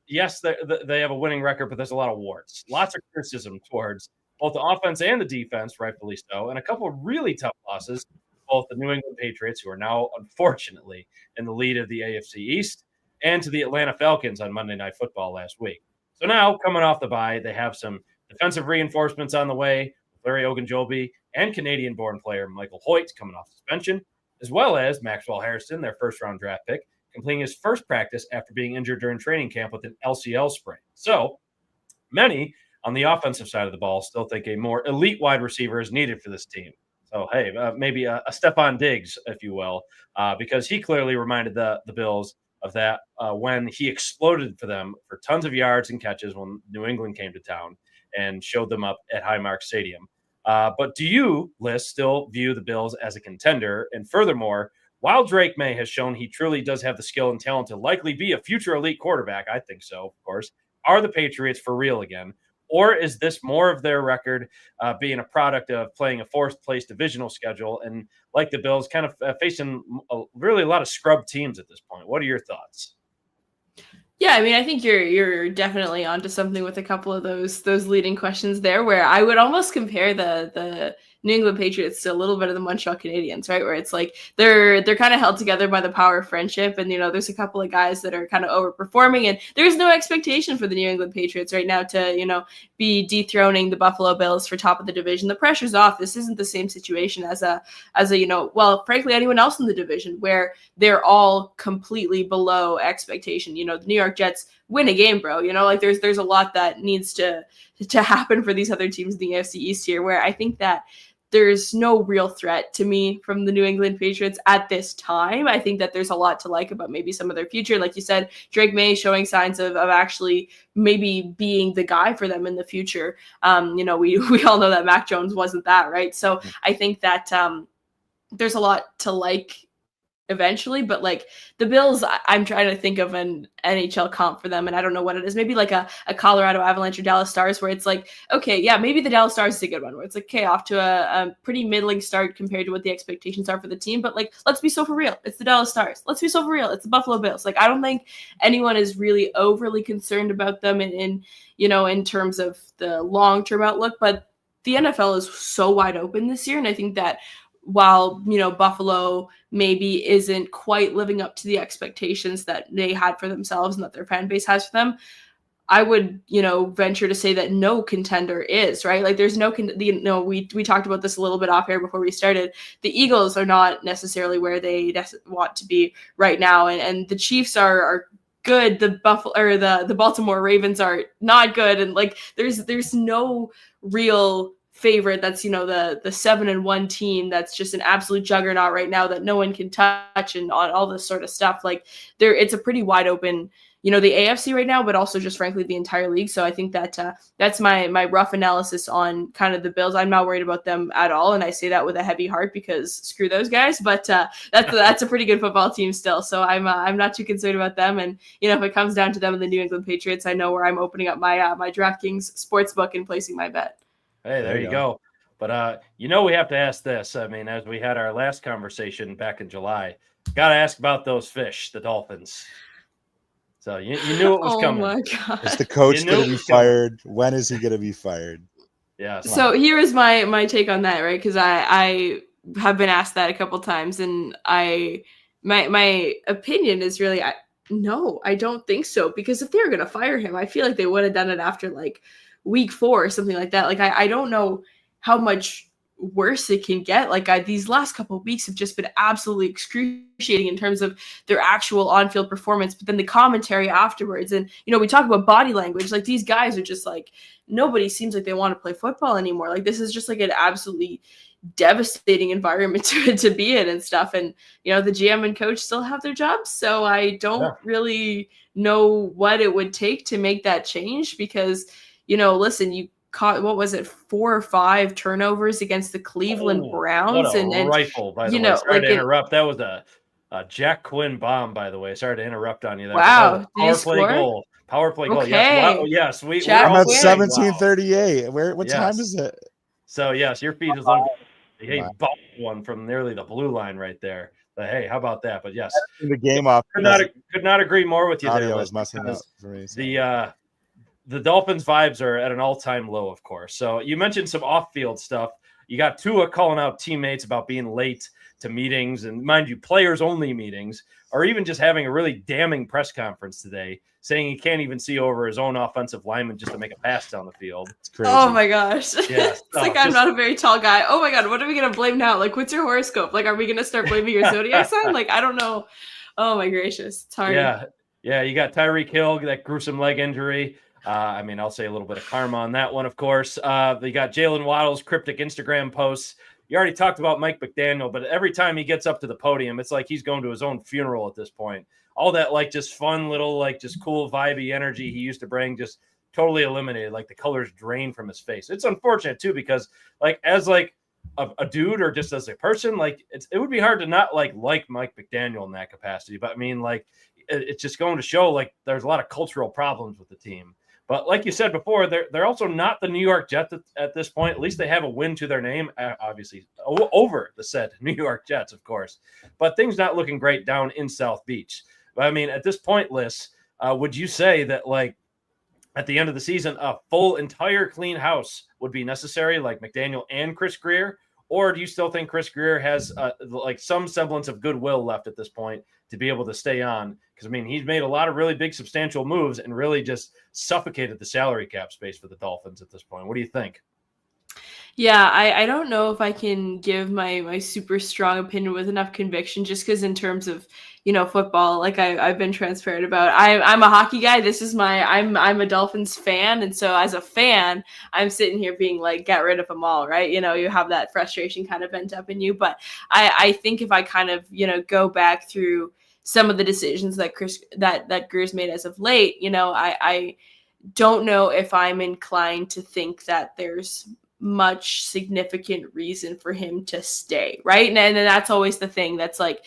yes, they have a winning record, but there's a lot of warts. Lots of criticism towards both the offense and the defense, rightfully so, and a couple of really tough losses, both the New England Patriots, who are now, unfortunately, in the lead of the AFC East, and to the Atlanta Falcons on Monday Night Football last week. So now, coming off the bye, they have some defensive reinforcements on the way, Larry Ogunjobi and Canadian-born player Michael Hoyt coming off suspension, as well as Maxwell Harrison, their first-round draft pick, completing his first practice after being injured during training camp with an LCL sprain. So many on the offensive side of the ball still think a more elite wide receiver is needed for this team. So, hey, maybe a Stephon Diggs, if you will, because he clearly reminded the Bills of that when he exploded for them for tons of yards and catches when New England came to town and showed them up at Highmark Stadium. But do you, Lyss, still view the Bills as a contender? And furthermore, while Drake May has shown he truly does have the skill and talent to likely be a future elite quarterback, I think so, of course, are the Patriots for real again? Or is this more of their record being a product of playing a fourth place divisional schedule and, like the Bills, kind of facing really a lot of scrub teams at this point? What are your thoughts? Yeah, I mean, I think you're definitely onto something with a couple of those leading questions there, where I would almost compare the New England Patriots to a little bit of the Montreal Canadiens, right? Where it's like they're kind of held together by the power of friendship, and there's a couple of guys that are kind of overperforming, and there's no expectation for the New England Patriots right now to be dethroning the Buffalo Bills for top of the division. The pressure's off. This isn't the same situation as a well, frankly, anyone else in the division where they're all completely below expectation. The New York Jets win a game, bro. There's a lot that needs to happen for these other teams in the AFC East here, where I think that there's no real threat to me from the New England Patriots at this time. I think that there's a lot to like about maybe some of their future. Like you said, Drake May showing signs of actually maybe being the guy for them in the future. We all know that Mac Jones wasn't that, right? So I think that there's a lot to like eventually, but like the Bills, I'm trying to think of an NHL comp for them, and I don't know what it is. Maybe like a Colorado Avalanche or Dallas Stars, where it's like, okay, yeah, maybe the Dallas Stars is a good one, where it's like, okay, off to a pretty middling start compared to what the expectations are for the team, but like, let's be so for real, it's the Dallas Stars. Let's be so for real, it's the Buffalo Bills. Like, I don't think anyone is really overly concerned about them in terms of the long-term outlook, but the NFL is so wide open this year, and I think that while Buffalo maybe isn't quite living up to the expectations that they had for themselves and that their fan base has for them, I would venture to say that no contender is, right. Like, there's we talked about this a little bit off air before we started. The Eagles are not necessarily where they want to be right now, and the Chiefs are good. The Baltimore Ravens are not good, and like there's no real favorite that's the 7-1 team that's just an absolute juggernaut right now that no one can touch, and all this sort of stuff. Like, it's a pretty wide open the AFC right now, but also just frankly the entire league. So I think that that's my rough analysis on kind of the Bills. I'm not worried about them at all, and I say that with a heavy heart because screw those guys. But that's a pretty good football team still. So I'm not too concerned about them. And if it comes down to them and the New England Patriots, I know where I'm opening up my my DraftKings sportsbook and placing my bet. Hey, there you go. But we have to ask this. I mean, as we had our last conversation back in July, got to ask about those fish, the Dolphins. So you knew it was coming. Oh my God. Is the coach going to be fired? When is he going to be fired? Yeah. So here is my take on that, right? Because I have been asked that a couple times, and my opinion is really no, I don't think so. Because if they were going to fire him, I feel like they would have done it after like week 4 or something like that. Like, I don't know how much worse it can get. Like, these last couple of weeks have just been absolutely excruciating in terms of their actual on-field performance, but then the commentary afterwards. And, we talk about body language. Like, these guys are just like, nobody seems like they want to play football anymore. Like, this is just like an absolutely devastating environment to be in and stuff. And, the GM and coach still have their jobs. So I don't really know what it would take to make that change because, listen, you caught, what was it, 4 or 5 turnovers against the Cleveland Browns. What a rifle, by the way. Sorry to interrupt. That was a Jack Quinn bomb, by the way. Sorry to interrupt on you. That wow. Power play goal. Power play goal. Okay. Yes. Wow. Yes. I'm at 17:38. What time is it? So, yes, your feed is on. He bumped one from nearly the blue line right there. But hey, how about that? But yes. The game off. Could not agree more with you audio there. Was messing up for me. So. The Dolphins vibes are at an all-time low, of course. So you mentioned some off-field stuff. You got Tua calling out teammates about being late to meetings, and mind you, players-only meetings, or even just having a really damning press conference today, saying he can't even see over his own offensive lineman just to make a pass down the field. It's crazy. Oh my gosh. Yeah, it's like I'm not a very tall guy. Oh my God, what are we going to blame now? Like, what's your horoscope? Like, are we going to start blaming your zodiac sign? Like, I don't know. Oh my gracious. It's hard. Yeah, you got Tyreek Hill, that gruesome leg injury. I'll say a little bit of karma on that one, of course. They got Jalen Waddle's cryptic Instagram posts. You already talked about Mike McDaniel, but every time he gets up to the podium, it's like he's going to his own funeral at this point. All that, like, just fun little, like, just cool, vibey energy he used to bring just totally eliminated. Like, the colors drain from his face. It's unfortunate, too, because, like, as, like, a dude or just as a person, like, it would be hard to not, like Mike McDaniel in that capacity. But, I mean, like, it's just going to show, like, there's a lot of cultural problems with the team. But like you said before, they're also not the New York Jets at this point. At least they have a win to their name, obviously, over the said New York Jets, of course. But things not looking great down in South Beach. But I mean, at this point, Lyss, would you say that, like, at the end of the season, a full, entire clean house would be necessary, like McDaniel and Chris Greer? Or do you still think Chris Greer has like some semblance of goodwill left at this point to be able to stay on? Because, I mean, he's made a lot of really big, substantial moves and really just suffocated the salary cap space for the Dolphins at this point. What do you think? Yeah, I don't know if I can give my super strong opinion with enough conviction, just because in terms of, football, like I've been transparent about, I'm a hockey guy. This is I'm a Dolphins fan. And so as a fan, I'm sitting here being like, get rid of them all, right? You have that frustration kind of bent up in you. But I think if I kind of, go back through some of the decisions that that Greer's made as of late, I don't know if I'm inclined to think that there's much significant reason for him to stay, right? And that's always the thing that's like,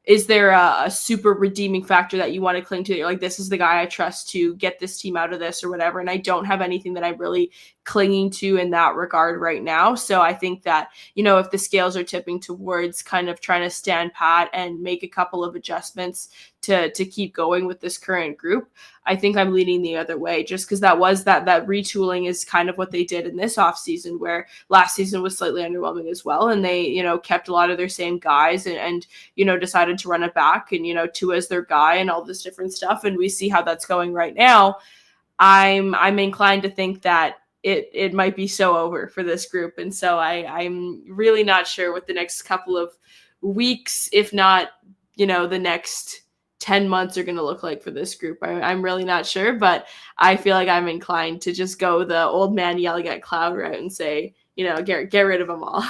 is there a super redeeming factor that you want to cling to? You're like, this is the guy I trust to get this team out of this or whatever. And I don't have anything that I'm really clinging to in that regard right now. So I think that, if the scales are tipping towards kind of trying to stand pat and make a couple of adjustments to keep going with this current group, I think I'm leaning the other way, just because that retooling is kind of what they did in this offseason, where last season was slightly underwhelming as well. And they, kept a lot of their same guys and decided to run it back and, Tua's their guy and all this different stuff. And we see how that's going right now. I'm inclined to think that it might be so over for this group. And so I'm really not sure what the next couple of weeks, if not, the next 10 months are going to look like for this group. I'm really not sure, but I feel like I'm inclined to just go the old man yelling at cloud route and say, get rid of them all.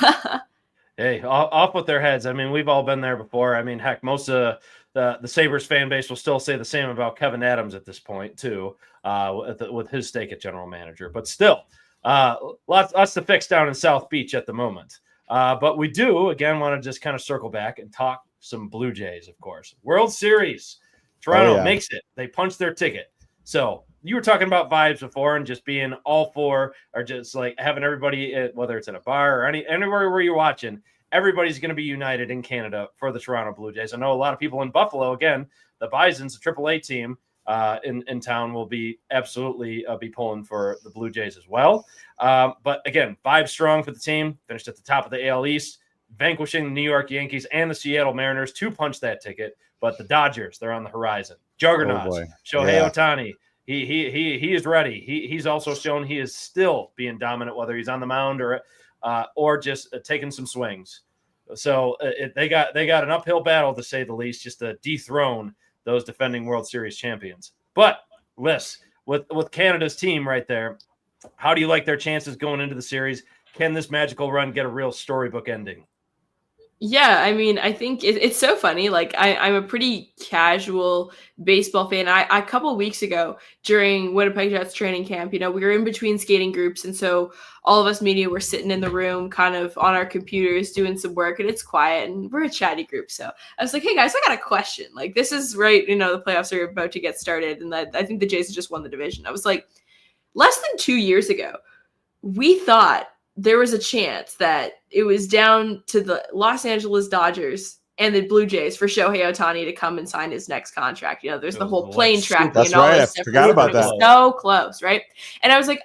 Hey, off with their heads. I mean, we've all been there before. I mean, heck, most of the Sabres fan base will still say the same about Kevin Adams at this point, too, with his stake at general manager. But still, lots to fix down in South Beach at the moment. But we do, again, want to just kind of circle back and talk some Blue Jays, of course. World Series. Toronto makes it. They punched their ticket. So you were talking about vibes before and just being all for, or just like having everybody, whether it's in a bar or anywhere where you're watching, everybody's going to be united in Canada for the Toronto Blue Jays. I know a lot of people in Buffalo, again, the Bisons, the AAA team in town, will be absolutely be pulling for the Blue Jays as well. But again, vibes strong for the team. Finished at the top of the AL East, vanquishing the New York Yankees and the Seattle Mariners to punch that ticket. But the Dodgers, they're on the horizon. Juggernauts. Shohei Ohtani. He is ready. He's also shown he is still being dominant, whether he's on the mound or just taking some swings. So they got an uphill battle, to say the least, just to dethrone those defending World Series champions. But Lyss, with Canada's team right there, how do you like their chances going into the series? Can this magical run get a real storybook ending? Yeah, I mean, I think it's so funny. Like, I'm a pretty casual baseball fan. A couple of weeks ago during Winnipeg Jets training camp, we were in between skating groups. And so all of us media were sitting in the room kind of on our computers doing some work, and it's quiet and we're a chatty group. So I was like, hey guys, I got a question. Like, this is right, the playoffs are about to get started. And I think the Jays have just won the division. I was like, less than 2 years ago, we thought there was a chance that it was down to the Los Angeles Dodgers and the Blue Jays for Shohei Ohtani to come and sign his next contract. There's the whole plane tracking and all this stuff. Forgot about that. It was so close, right? And I was like,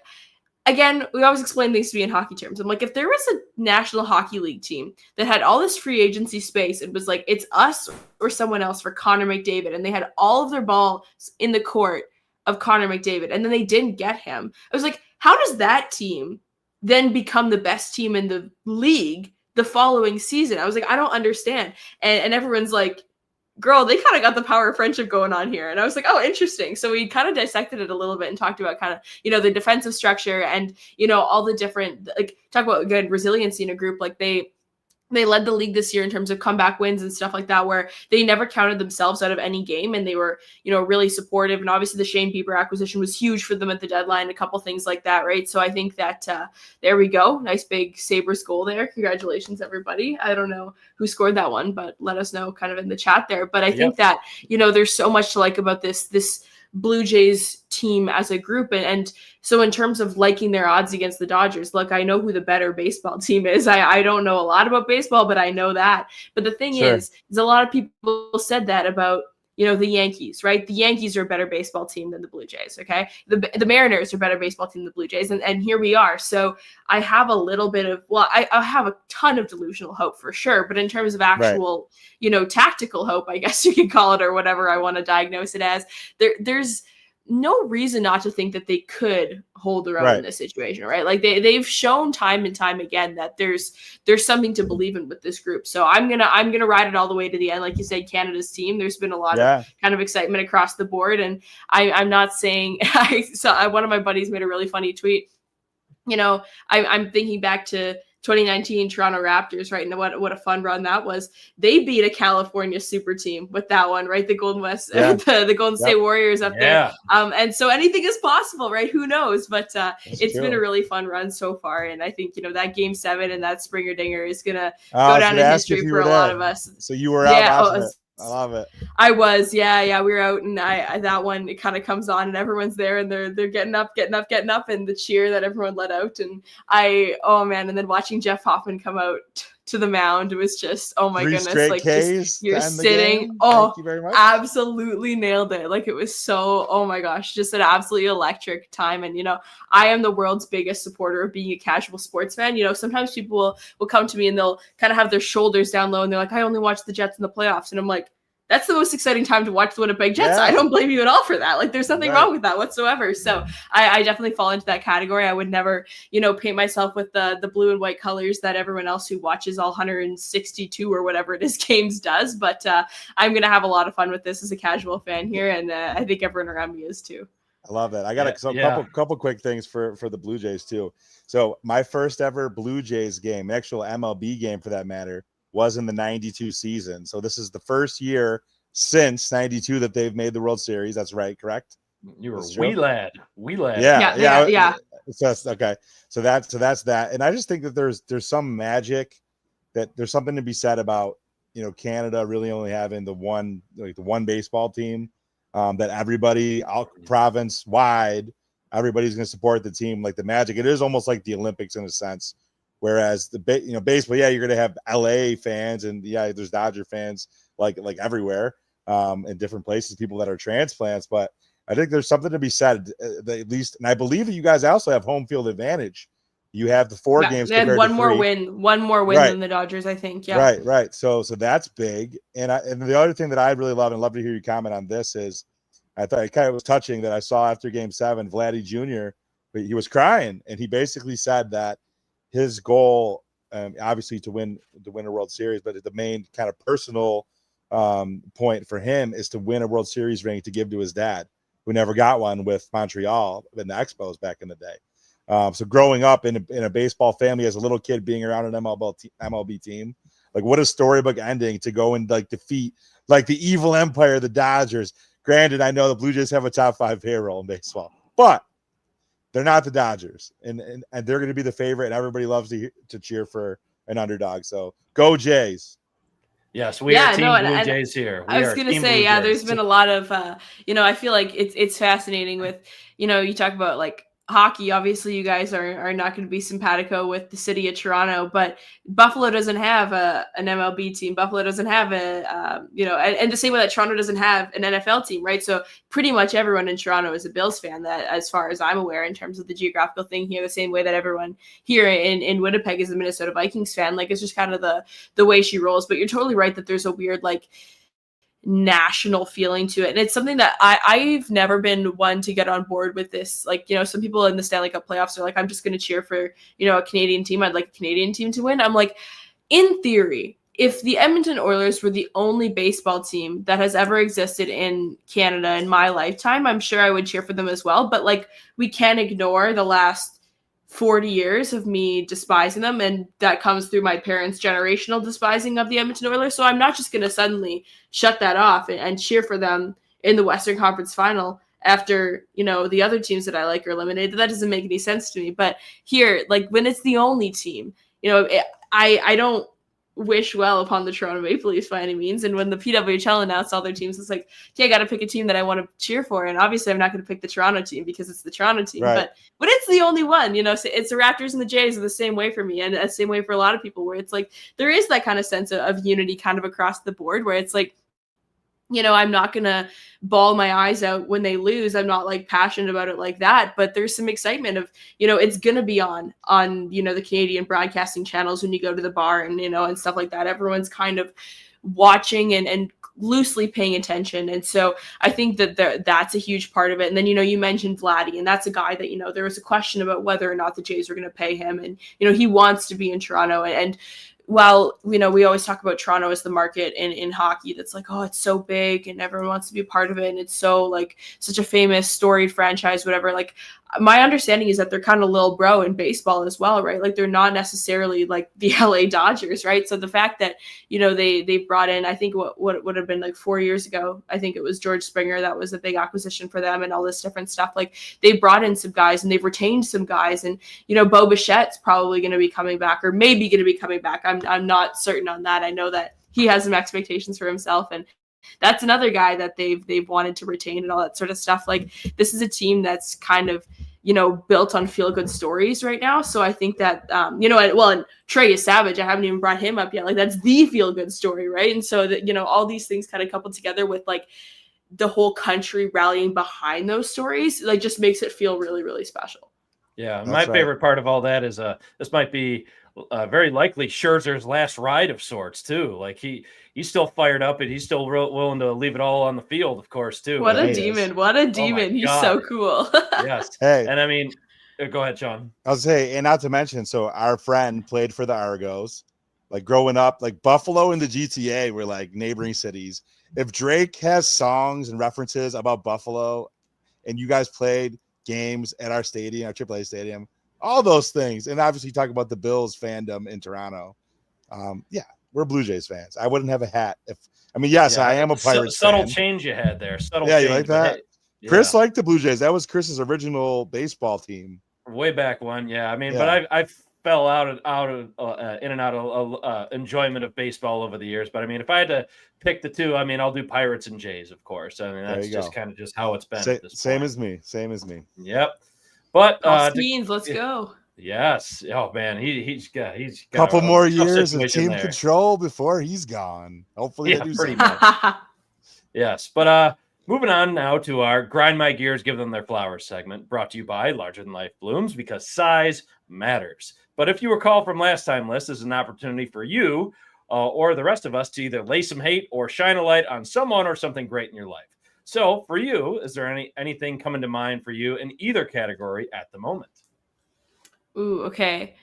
again, we always explain things to me in hockey terms. I'm like, if there was a National Hockey League team that had all this free agency space and was like, it's us or someone else for Connor McDavid, and they had all of their balls in the court of Connor McDavid, and then they didn't get him, I was like, how does that team then become the best team in the league the following season? I was like, I don't understand. And everyone's like, girl, they kind of got the power of friendship going on here. And I was like, oh, interesting. So we kind of dissected it a little bit and talked about kind of, the defensive structure and, all the different, like, talk about, again, resiliency in a group. Like they led the league this year in terms of comeback wins and stuff like that, where they never counted themselves out of any game, and they were, really supportive. And obviously the Shane Bieber acquisition was huge for them at the deadline, a couple things like that, right? So I think that there we go. Nice big Sabres goal there. Congratulations, everybody. I don't know who scored that one, but let us know kind of in the chat there. But I think that, there's so much to like about this Blue Jays team as a group. And so in terms of liking their odds against the Dodgers, look, I know who the better baseball team is. I don't know a lot about baseball, but I know that. But the thing is a lot of people said that about, the Yankees, right? The Yankees are a better baseball team than the Blue Jays, okay? The Mariners are a better baseball team than the Blue Jays, and here we are. So I have a little bit of, I have a ton of delusional hope for sure, but in terms of actual, tactical hope, I guess you could call it, or whatever I want to diagnose it as, there's no reason not to think that they could hold their own in this situation, right? Like they've shown time and time again that there's something to believe in with this group. So I'm gonna ride it all the way to the end. Like you said, Canada's team. There's been a lot of kind of excitement across the board, and I'm not saying. I saw one of my buddies made a really funny tweet. I'm thinking back to 2019 Toronto Raptors, right? And what a fun run that was. They beat a California super team with that one, right? The Golden West, the Golden State Warriors up there. And so anything is possible, right? Who knows? But it's been a really fun run so far. And I think, that Game 7 and that Springer Dinger is going to go down in history for a lot of us. So you were out watching it. I love it. I was, yeah. We were out, and I that one, it kind of comes on, and everyone's there, and they're getting up, and the cheer that everyone let out, and and then watching Jeff Hoffman come out to the mound, it was just, oh my goodness, like just, you're sitting. Thank you very much. Absolutely nailed it. Like it was so, oh my gosh, just an absolutely electric time. And I am the world's biggest supporter of being a casual sports fan. Sometimes people will come to me and they'll kind of have their shoulders down low, and they're like, I only watch the Jets in the playoffs, and I'm like, that's the most exciting time to watch the Winnipeg Jets. I don't blame you at all for that. Like there's nothing wrong with that whatsoever. So I definitely fall into that category. I would never, paint myself with the blue and white colors that everyone else who watches all 162 or whatever it is games does. But I'm going to have a lot of fun with this as a casual fan here. And I think everyone around me is too. I love that. I got a couple quick things for the Blue Jays too. So my first ever Blue Jays game, actual MLB game for that matter, was in the 92 season. So this is the first year since 92 that they've made the World Series. That's right. Correct. You were wee lad. Yeah. So okay. So that's that. And I just think that there's some magic, that there's something to be said about, Canada really only having the one baseball team, that everybody out province wide, everybody's going to support the team. Like the magic, it is almost like the Olympics in a sense. Whereas baseball, you're going to have LA fans, and there's Dodger fans like everywhere, in different places, people that are transplants. But I think there's something to be said, at least, and I believe that you guys also have home field advantage. You have the 4 games. They had one more win than the Dodgers, I think. Yeah. Right. So that's big. And the other thing that I really love, and love to hear you comment on this, is I thought it kind of was touching that I saw after Game 7, Vladdy Jr., he was crying, and he basically said that his goal, obviously to win a World Series, but the main kind of personal point for him is to win a World Series ring to give to his dad, who never got one with Montreal in the Expos back in the day. So growing up in a baseball family as a little kid, being around an MLB team, like what a storybook ending to go and like defeat like the evil empire, the Dodgers. Granted, I know the Blue Jays have a top 5 payroll in baseball, but they're not the Dodgers, and they're going to be the favorite, and everybody loves to cheer for an underdog. So go Jays! Yes, we are Team Blue Jays here. I was going to say, there's been a lot of, I feel like it's fascinating with, you talk about like hockey. Obviously, you guys are not going to be simpatico with the city of Toronto, but Buffalo doesn't have an MLB team. Buffalo doesn't have and the same way that Toronto doesn't have an NFL team, right? So pretty much everyone in Toronto is a Bills fan, that as far as I'm aware, in terms of the geographical thing here, the same way that everyone here in Winnipeg is a Minnesota Vikings fan. Like it's just kind of the way she rolls. But you're totally right that there's a weird like national feeling to it, and it's something that I've never been one to get on board with this. Like, some people in the Stanley Cup playoffs are like, I'm just going to cheer for a Canadian team. I'd like a Canadian team to win. I'm like, in theory, if the Edmonton Oilers were the only baseball team that has ever existed in Canada in my lifetime, I'm sure I would cheer for them as well. But like, we can't ignore the last 40 years of me despising them, and that comes through my parents' generational despising of the Edmonton Oilers. So I'm not just going to suddenly shut that off and cheer for them in the Western Conference Final after, the other teams that I like are eliminated. That doesn't make any sense to me. But here, like when it's the only team, I don't wish well upon the Toronto Maple Leafs by any means. And when the PWHL announced all their teams, it's like, okay, I got to pick a team that I want to cheer for. And obviously I'm not going to pick the Toronto team because it's the Toronto team, Right. but it's the only one, you know. So it's the Raptors and the Jays are the same way for me, and the same way for a lot of people, where it's like there is that kind of sense of unity kind of across the board, where it's like, you know, I'm not going to bawl my eyes out when they lose. I'm not like passionate about it like that, but there's some excitement of, you know, it's going to be on, you know, the Canadian broadcasting channels when you go to the bar and, you know, and stuff like that. Everyone's kind of watching and loosely paying attention. And so I think that that's a huge part of it. And then, you know, you mentioned Vladdy, and that's a guy that, you know, there was a question about whether or not the Jays were going to pay him. And, you know, he wants to be in Toronto. And while, you know, we always talk about Toronto as the market in hockey that's like, oh, it's so big and everyone wants to be a part of it, and it's so like such a famous storied franchise, whatever. Like, my understanding is that they're kind of little bro in baseball as well, right? Like, they're not necessarily like the LA Dodgers, right? So the fact that, you know, they brought in, I think what would have been like 4 years ago, I think it was George Springer, that was a big acquisition for them, and all this different stuff. Like, they brought in some guys and they've retained some guys, and, you know, Bo Bichette's probably going to be coming back, or maybe going to be coming back. I'm not certain on that. I know that he has some expectations for himself, and that's another guy that they've wanted to retain and all that sort of stuff. Like, this is a team that's kind of, you know, built on feel good stories right now. So I think that, you know, and Trey is Savage. I haven't even brought him up yet. Like, that's the feel good story, right? And so that, you know, all these things kind of coupled together with like the whole country rallying behind those stories, like, just makes it feel really, really special. Yeah, my favorite part of all that is this might be very likely Scherzer's last ride of sorts too. Like, he's still fired up, and he's still willing to leave it all on the field, of course, too. What a demon! What a demon! He's so cool. Yes. Hey, and I mean, go ahead, Sean. I was saying, and not to mention, so our friend played for the Argos. Like, growing up, like Buffalo and the GTA were like neighboring cities. If Drake has songs and references about Buffalo, and you guys played games at our stadium, our AAA stadium, all those things, and obviously talk about the Bills fandom in Toronto. Yeah, we're Blue Jays fans. I wouldn't have a hat if. I mean, yes, I am a Pirates subtle fan. change you had there. Subtle. Yeah, change, you like that? Hey, yeah. Chris liked the Blue Jays. That was Chris's original baseball team. Way back when, yeah. I mean, but I fell out of in and out of enjoyment of baseball over the years. But I mean, if I had to pick the two, I mean, I'll do Pirates and Jays, of course. I mean, that's just kind of just how it's been. At this same point. Same as me. Yep. But let's go. Yes. Oh man, he's got a couple more years of team there. Control before he's gone. Hopefully, yeah, pretty much. Yes, but moving on now to our Grind My Gears, Give Them Their Flowers segment, brought to you by Larger Than Life Blooms, because size matters. But if you recall from last time, Lyss, this is an opportunity for you or the rest of us to either lay some hate or shine a light on someone or something great in your life. So for you, is there anything coming to mind for you in either category at the moment? Ooh, okay.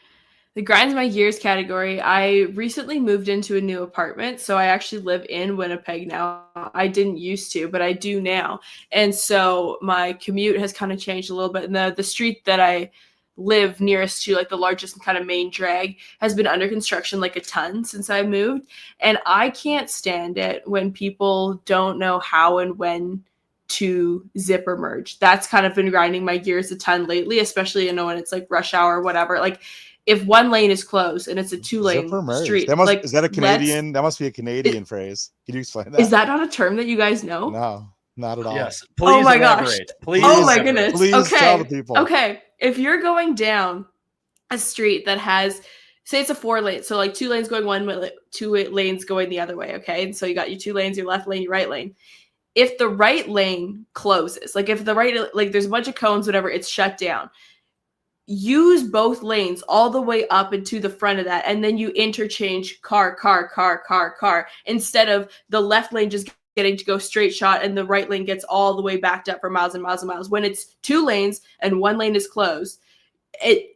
The Grinds My Gears category, I recently moved into a new apartment, so I actually live in Winnipeg now. I didn't used to, but I do now. And so my commute has kind of changed a little bit. And the street that I live nearest to, like the largest kind of main drag, has been under construction like a ton since I moved. And I can't stand it when people don't know how and when to zipper merge. That's kind of been grinding my gears a ton lately, especially, you know, when it's like rush hour or whatever. Like, if one lane is closed and it's a 2-lane street, is that a Canadian? That must be a Canadian phrase. Can you explain that? Is that not a term that you guys know? No, not at all. Yes. Please elaborate. Please. Oh my goodness. Please tell the people. Okay. If you're going down a street that has, say it's a 4-lane, so like 2 lanes going one way, 2 lanes going the other way. Okay. And so you got your 2 lanes, your left lane, your right lane. If the right lane closes, like if the right, like there's a bunch of cones, whatever, it's shut down. Use both lanes all the way up and to the front of that, and then you interchange car, instead of the left lane just getting to go straight shot and the right lane gets all the way backed up for miles and miles and miles. When it's 2 lanes and 1 lane is closed,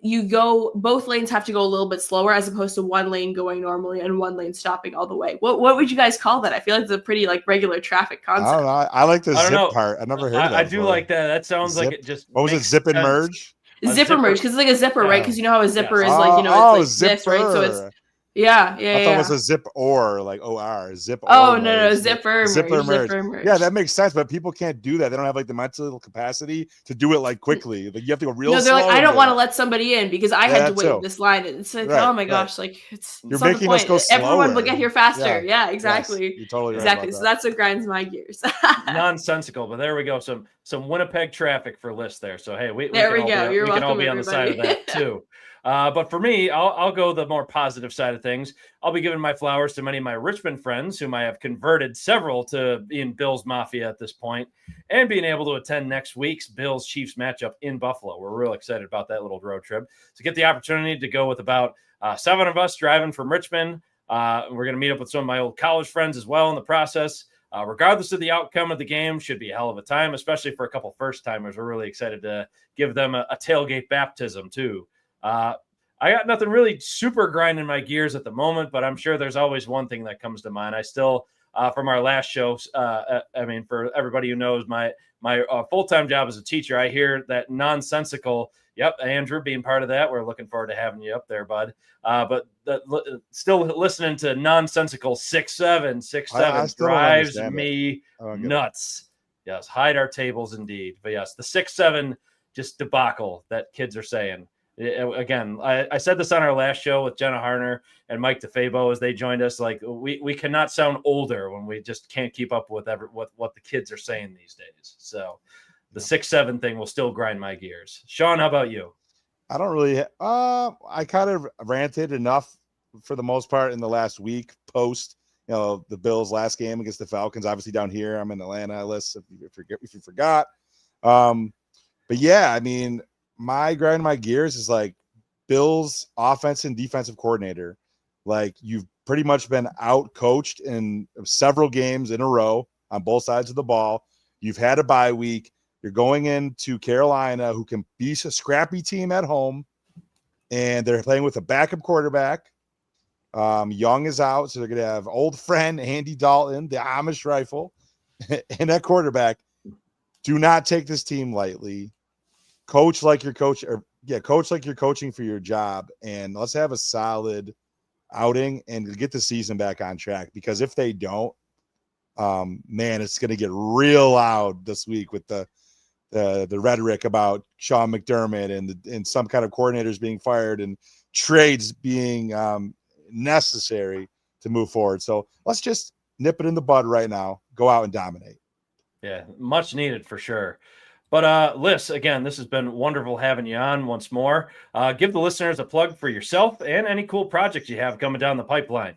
both lanes have to go a little bit slower as opposed to 1 lane going normally and 1 lane stopping all the way. What would you guys call that? I feel like it's a pretty like regular traffic concept. I don't know. I like the zip part. I've never heard of that. I do like that. That sounds like it just. What was it? Zip and merge? Zipper merge, because it's like a zipper, right? Because you know how a zipper is like, you know, it's like zipper. this, right? So it's Yeah. I thought it was a zip or like OR, zip or. Oh, no, merge. zipper merge. Yeah, that makes sense, but people can't do that. They don't have like the mental capacity to do it like quickly. Like you have to go real slow. No, they're like, I don't want to let somebody in because I had to wait this line. It's like, oh my gosh, like you're making us go slower. Everyone will get here faster. Yeah, exactly. Yes, you're totally right. Exactly. So that's what grinds my gears. Nonsensical, but there we go. Some Winnipeg traffic for Lyss there. So hey, we can all be on the side of that too. But for me, I'll go the more positive side of things. I'll be giving my flowers to many of my Richmond friends, whom I have converted several to being Bills Mafia at this point, and being able to attend next week's Bills-Chiefs matchup in Buffalo. We're real excited about that little road trip. To get the opportunity to go with about 7 of us driving from Richmond. We're going to meet up with some of my old college friends as well in the process. Regardless of the outcome of the game, should be a hell of a time, especially for a couple first-timers. We're really excited to give them a tailgate baptism, too. I got nothing really super grinding my gears at the moment, but I'm sure there's always one thing that comes to mind. I still, from our last show, for everybody who knows, my full-time job as a teacher, I hear that nonsensical. Yep, Andrew being part of that. We're looking forward to having you up there, bud. But still listening to nonsensical 6-7 drives me nuts. Yes, hide our tables indeed. But yes, the 6-7 just debacle that kids are saying. Again, I said this on our last show with Jenna Harner and Mike DeFabo as they joined us. Like we cannot sound older when we just can't keep up with what the kids are saying these days. So the 6-7 thing will still grind my gears. Sean, how about you? I don't really. I kind of ranted enough for the most part in the last week post, the Bills' last game against the Falcons. Obviously down here, I'm in Atlanta, Lyss, if you forgot. But yeah, I mean, my grind my gears is like Bills offense and defensive coordinator. Like you've pretty much been out coached in several games in a row on both sides of the ball. You've had a bye week. You're going into Carolina, who can be a scrappy team at home, and they're playing with a backup quarterback. Young is out, so they're going to have old friend Andy Dalton, the Amish rifle, and that quarterback. Do not take this team lightly. Coach like you're coaching for your job, and let's have a solid outing and get the season back on track. Because if they don't, man, it's going to get real loud this week with the rhetoric about Sean McDermott and some kind of coordinators being fired and trades being necessary to move forward. So let's just nip it in the bud right now. Go out and dominate. Yeah, much needed for sure. But Lyss, again, this has been wonderful having you on once more. Give the listeners a plug for yourself and any cool projects you have coming down the pipeline.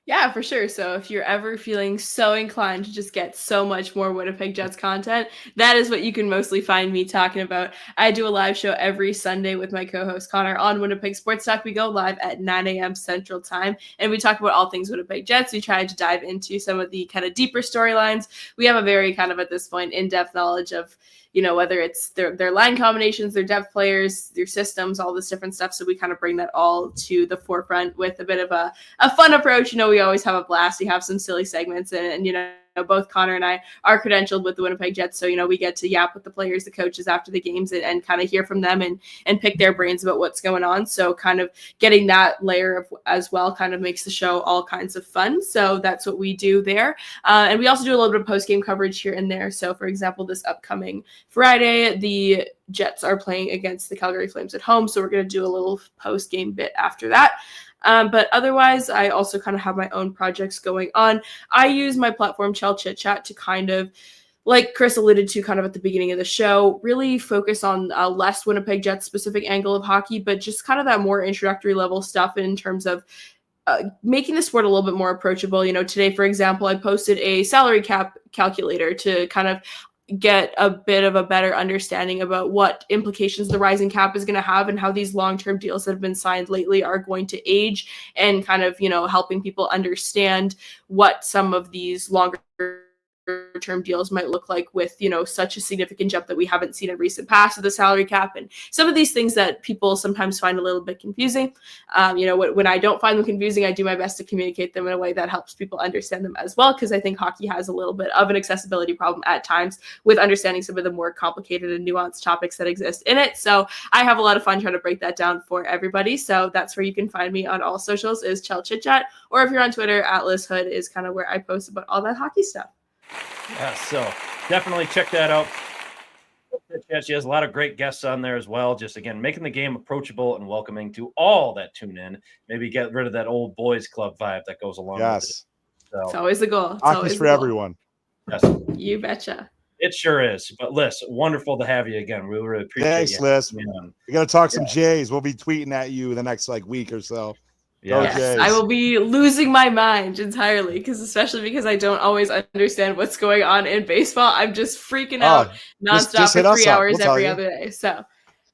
Yeah, for sure. So if you're ever feeling so inclined to just get so much more Winnipeg Jets content, that is what you can mostly find me talking about. I do a live show every Sunday with my co-host Connor on Winnipeg Sports Talk. We go live at 9 a.m. Central Time, and we talk about all things Winnipeg Jets. We try to dive into some of the kind of deeper storylines. We have a very kind of, at this point, in-depth knowledge of, whether it's their line combinations, their depth players, their systems, all this different stuff. So we kind of bring that all to the forefront with a bit of a fun approach. We always have a blast. We have some silly segments and both Connor and I are credentialed with the Winnipeg Jets. So, we get to yap with the players, the coaches after the games and kind of hear from them and pick their brains about what's going on. So kind of getting that layer of as well kind of makes the show all kinds of fun. So that's what we do there. And we also do a little bit of post-game coverage here and there. So for example, this upcoming Friday, the Jets are playing against the Calgary Flames at home. So we're going to do a little post-game bit after that. But otherwise, I also kind of have my own projects going on. I use my platform, Chel Chit Chat, to kind of, like Chris alluded to kind of at the beginning of the show, really focus on a less Winnipeg Jets specific angle of hockey, but just kind of that more introductory level stuff in terms of making the sport a little bit more approachable. Today, for example, I posted a salary cap calculator to kind of get a bit of a better understanding about what implications the rising cap is going to have and how these long-term deals that have been signed lately are going to age, and kind of, helping people understand what some of these longer term deals might look like with, such a significant jump that we haven't seen in recent past with the salary cap and some of these things that people sometimes find a little bit confusing. When I don't find them confusing, I do my best to communicate them in a way that helps people understand them as well, because I think hockey has a little bit of an accessibility problem at times with understanding some of the more complicated and nuanced topics that exist in it. So I have a lot of fun trying to break that down for everybody. So that's where you can find me on all socials, is Chel Chit Chat, or if you're on Twitter, at Lyss Houde is kind of where I post about all that hockey stuff. Yeah, so definitely check that out. She has a lot of great guests on there as well. Just, again, making the game approachable and welcoming to all that tune in. Maybe get rid of that old boys club vibe that goes along with it. So, it's always the goal. Hockey's for everyone. Yes. You betcha. It sure is. But Lyss, wonderful to have you again. We really appreciate Thanks, you. Lyss. We got to talk some Jays. We'll be tweeting at you the next week or so. Yes, I will be losing my mind entirely, especially because I don't always understand what's going on in baseball. I'm just freaking out nonstop for 3 hours every other day. So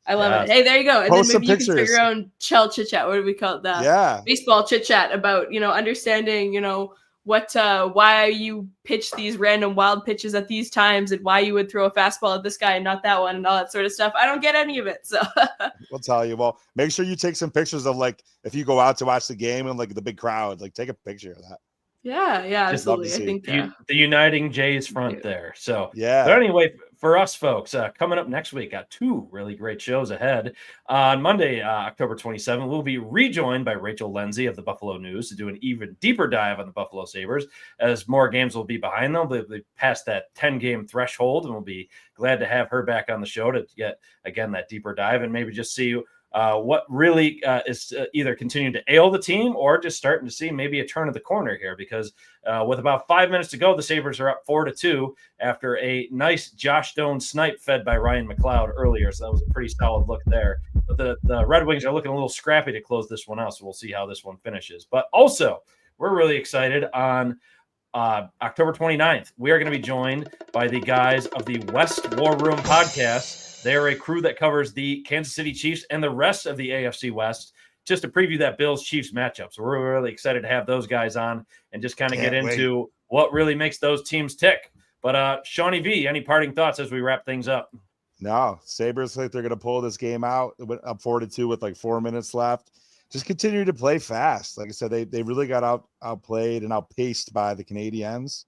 I love it. Hey, there you go. And Post then maybe you pictures. can figure out Chel Chit Chat. What do we call it? Baseball chit chat about, understanding, why you pitch these random wild pitches at these times and why you would throw a fastball at this guy and not that one and all that sort of stuff. I don't get any of it. So we'll tell you. Well, make sure you take some pictures of if you go out to watch the game and the big crowd, take a picture of that. Yeah, absolutely. I think the uniting Jays front there. So yeah. But anyway, for us folks, coming up next week, got 2 really great shows ahead. On Monday, October 27th, we'll be rejoined by Rachel Lindsay of the Buffalo News to do an even deeper dive on the Buffalo Sabres, as more games will be behind them. They'll be past that 10-game threshold, and we'll be glad to have her back on the show to get, again, that deeper dive and maybe just see what really is either continuing to ail the team or just starting to see maybe a turn of the corner here, because with about 5 minutes to go, the Sabres are up 4-2 after a nice Josh Stone snipe fed by Ryan McLeod earlier. So that was a pretty solid look there. But the Red Wings are looking a little scrappy to close this one out, so we'll see how this one finishes. But also, we're really excited on October 29th. We are going to be joined by the guys of the West War Room podcast. They are a crew that covers the Kansas City Chiefs and the rest of the AFC West, just to preview that Bills-Chiefs matchup. So we're really excited to have those guys on and just kind of get into what really makes those teams tick. But Shawnee V, any parting thoughts as we wrap things up? No, Sabres they're going to pull this game out. It went up 4-2 with 4 minutes left. Just continue to play fast. Like I said, they really got outplayed and outpaced by the Canadiens.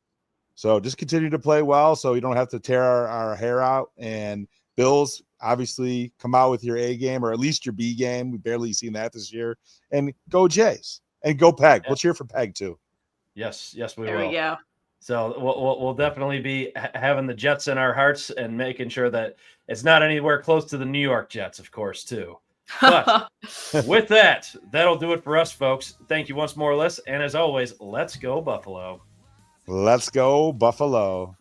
So just continue to play well so you don't have to tear our hair out. And Bills, obviously, come out with your A game or at least your B game. We've barely seen that this year. And go Jays. And go Peg. We'll cheer for Peg, too. Yes, we will. There we go. So we'll definitely be having the Jets in our hearts and making sure that it's not anywhere close to the New York Jets, of course, too. But with that, that'll do it for us, folks. Thank you once more, Lyss. And as always, let's go Buffalo. Let's go Buffalo.